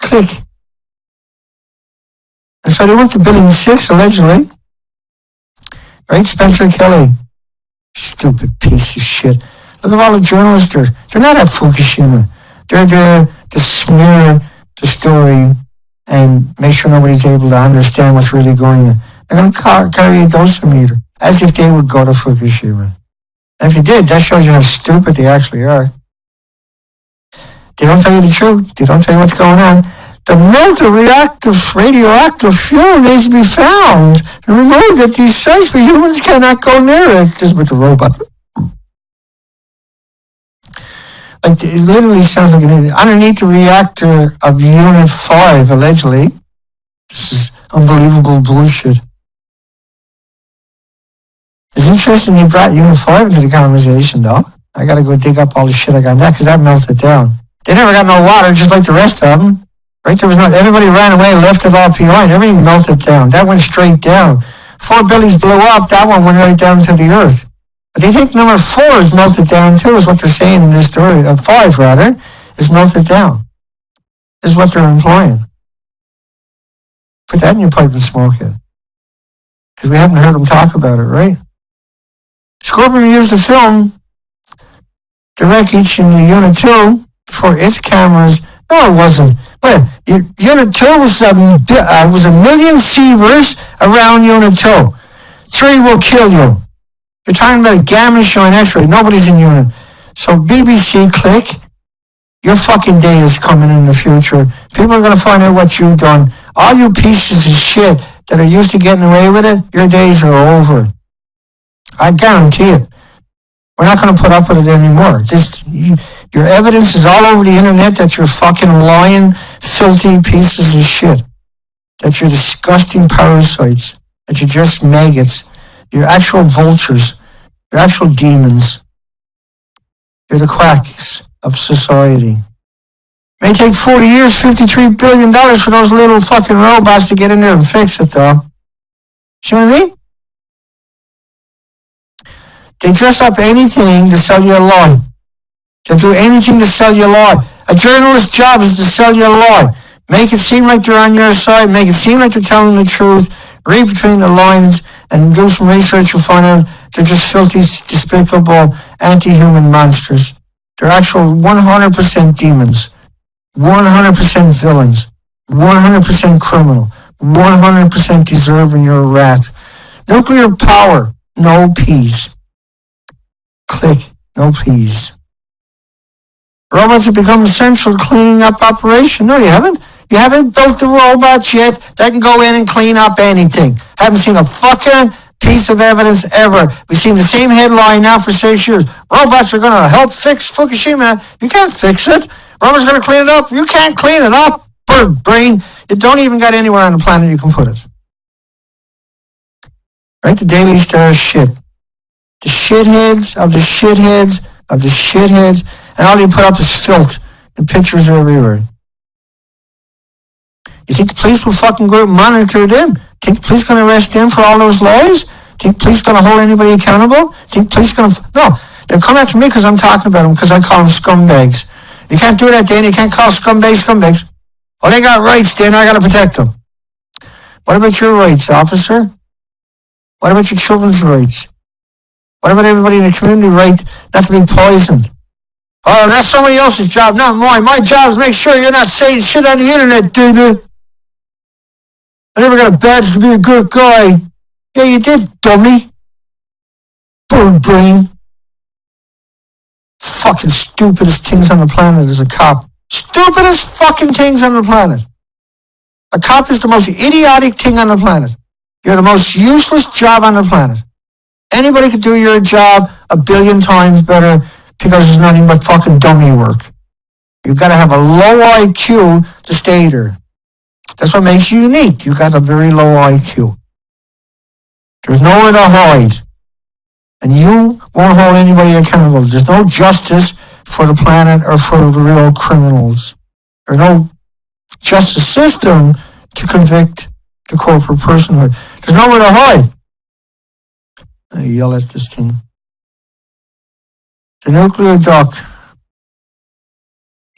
Click. And so they went to Building 6, allegedly. Right? Spencer Kelly. Stupid piece of shit. Look at all the journalists there. They're not at Fukushima. They're there to smear the story and make sure nobody's able to understand what's really going on. They're going to carry a dosimeter, as if they would go to Fukushima. And if you did, that shows you how stupid they actually are. They don't tell you the truth. They don't tell you what's going on. The multi-reactive radioactive fuel needs to be found and removed at these sites, but humans cannot go near it. Just with the robot. Like, it literally sounds like an idiot. Underneath the reactor of Unit 5, allegedly. This is unbelievable bullshit. It's interesting you brought Unit 5 into the conversation, though. I gotta go dig up all the shit I got in that, because that melted down. They never got no water, just like the rest of them. Right? There was no, everybody ran away and left it all behind. Everything melted down. That went straight down. 4 buildings blew up. That one went right down to the earth. But they think number 4 is melted down too, is what they're saying in this story. 5, rather, is melted down. Is what they're employing. Put that in your pipe and smoke it. Because we haven't heard them talk about it, right? Scorpion used the film, the wreckage in the Unit 2, for its cameras. No, it wasn't. Well, Unit 2 was a million sievers around Unit 2. 3 will kill you. You're talking about a gamma showing X-ray. Nobody's in Unit. So BBC, click. Your fucking day is coming in the future. People are going to find out what you've done. All you pieces of shit that are used to getting away with it, your days are over. I guarantee it. We're not going to put up with it anymore. Your evidence is all over the internet that you're fucking lying, filthy pieces of shit. That you're disgusting parasites. That you're just maggots. You're actual vultures. You're actual demons. You're the quacks of society. May take 40 years, $53 billion for those little fucking robots to get in there and fix it, though. See what I mean? They dress up anything to sell you a lie. They'll do anything to sell you a lie. A journalist's job is to sell you a lie. Make it seem like they're on your side. Make it seem like they're telling the truth. Read between the lines and do some research. You'll find out they're just filthy, despicable, anti-human monsters. They're actual 100% demons. 100% villains. 100% criminal. 100% deserving your wrath. Nuclear power. No peace. Click. No peace. Robots have become essential cleaning up operation. No, you haven't. You haven't built the robots yet that can go in and clean up anything. Haven't seen a fucking piece of evidence ever. We've seen the same headline now for 6 years. Robots are going to help fix Fukushima. You can't fix it. Robots are going to clean it up. You can't clean it up. Bird brain. You don't even got anywhere on the planet you can put it. Right? The Daily Star shit. The shitheads of the shitheads of the shitheads. And all you put up is filth. And pictures everywhere. You think the police will fucking go out and monitor them? Think the police going to arrest them for all those lies? Think the police going to hold anybody accountable? Think the police going to... No, they'll come after me because I'm talking about them, because I call them scumbags. You can't do that, Dan. You can't call scumbags scumbags. Oh, they got rights, Dan. I got to protect them. What about your rights, officer? What about your children's rights? What about everybody in the community right not to be poisoned? Oh, that's somebody else's job, not mine. My job is make sure you're not saying shit on the internet, dude. I never got a badge to be a good guy. Yeah, you did, dummy. Bird brain. Fucking stupidest things on the planet is a cop. Stupidest fucking things on the planet. A cop is the most idiotic thing on the planet. You're the most useless job on the planet. Anybody could do your job 1 billion times better because there's nothing but fucking dummy work. You've got to have a low IQ to stay there. That's what makes you unique. You got a very low IQ. There's nowhere to hide. And you won't hold anybody accountable. There's no justice for the planet or for the real criminals. There's no justice system to convict the corporate personhood. There's nowhere to hide. I yell at this thing. The nuclear duck.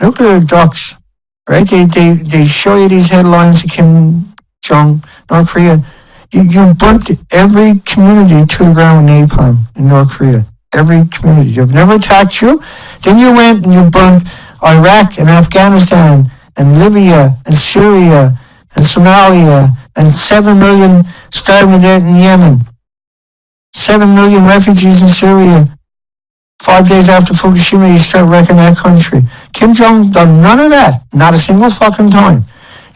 Nuclear ducks. Right? They show you these headlines of Kim Jong, North Korea. You burnt every community to the ground with napalm in North Korea. Every community. They've never attacked you. Then you went and you burnt Iraq and Afghanistan and Libya and Syria and Somalia and 7 million starving to death in Yemen. 7 million refugees in Syria. 5 days after Fukushima, you start wrecking that country. Kim Jong done none of that. Not a single fucking time.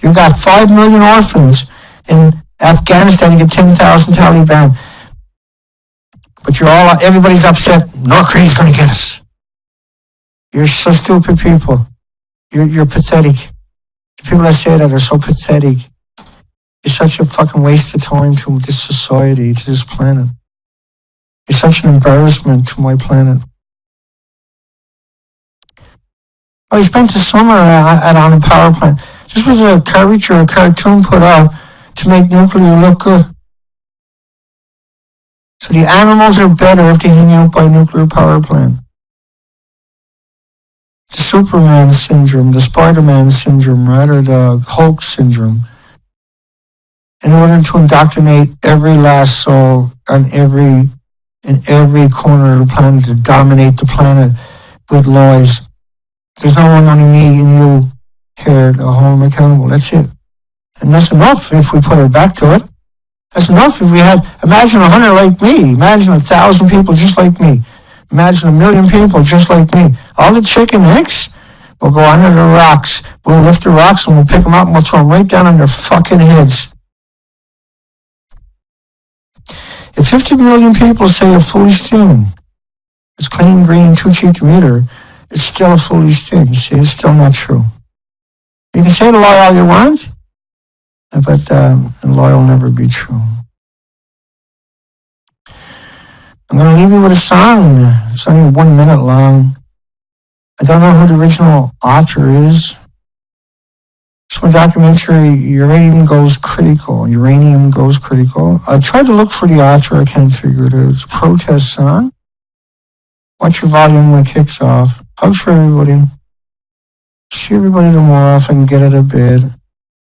You got 5 million orphans in Afghanistan. You get 10,000 Taliban. But everybody's upset. North Korea's going to get us. You're so stupid, people. You're pathetic. The people that say that are so pathetic. It's such a fucking waste of time to this society, to this planet. It's such an embarrassment to my planet. I spent the summer on a power plant. This was a caricature, a cartoon put out to make nuclear look good. So the animals are better if they hang out by a nuclear power plant. The Superman syndrome, the Spider-Man syndrome, right, or the Hulk syndrome. In order to indoctrinate every last soul in every corner of the planet, to dominate the planet with lies. There's no one, only me and you here to hold them accountable. That's it. And that's enough if we put our back to it. That's enough if we had, imagine 100 like me. Imagine 1,000 people just like me. Imagine 1 million people just like me. All the chicken hicks will go under the rocks. We'll lift the rocks and we'll pick them up and we'll throw them right down on their fucking heads. If 50 million people say a foolish thing, it's clean, green, too cheap to meter, it's still a foolish thing. See, it's still not true. You can say the lie all you want, but the lie will never be true. I'm going to leave you with a song. It's only 1 minute long. I don't know who the original author is. So my documentary, Uranium Goes Critical. I tried to look for the author, I can't figure it out. It's a protest song. Watch your volume when it kicks off. Hugs for everybody. See everybody tomorrow if I can get out of bed.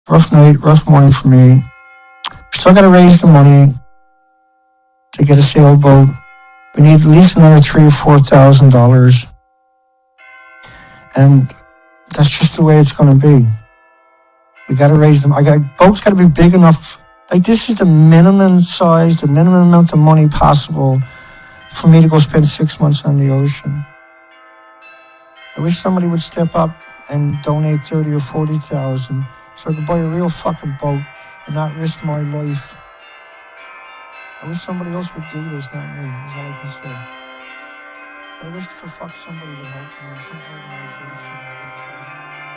Rough night, rough morning for me. Still got to raise the money to get a sailboat. We need at least another $3,000 or $4,000. And that's just the way it's going to be. We got to raise them. Boats got to be big enough. Like, this is the minimum size, the minimum amount of money possible for me to go spend 6 months on the ocean. I wish somebody would step up and donate 30 or 40,000 so I could buy a real fucking boat and not risk my life. I wish somebody else would do this, not me, is all I can say. But I wish for fuck somebody would help me, some organization would reach out.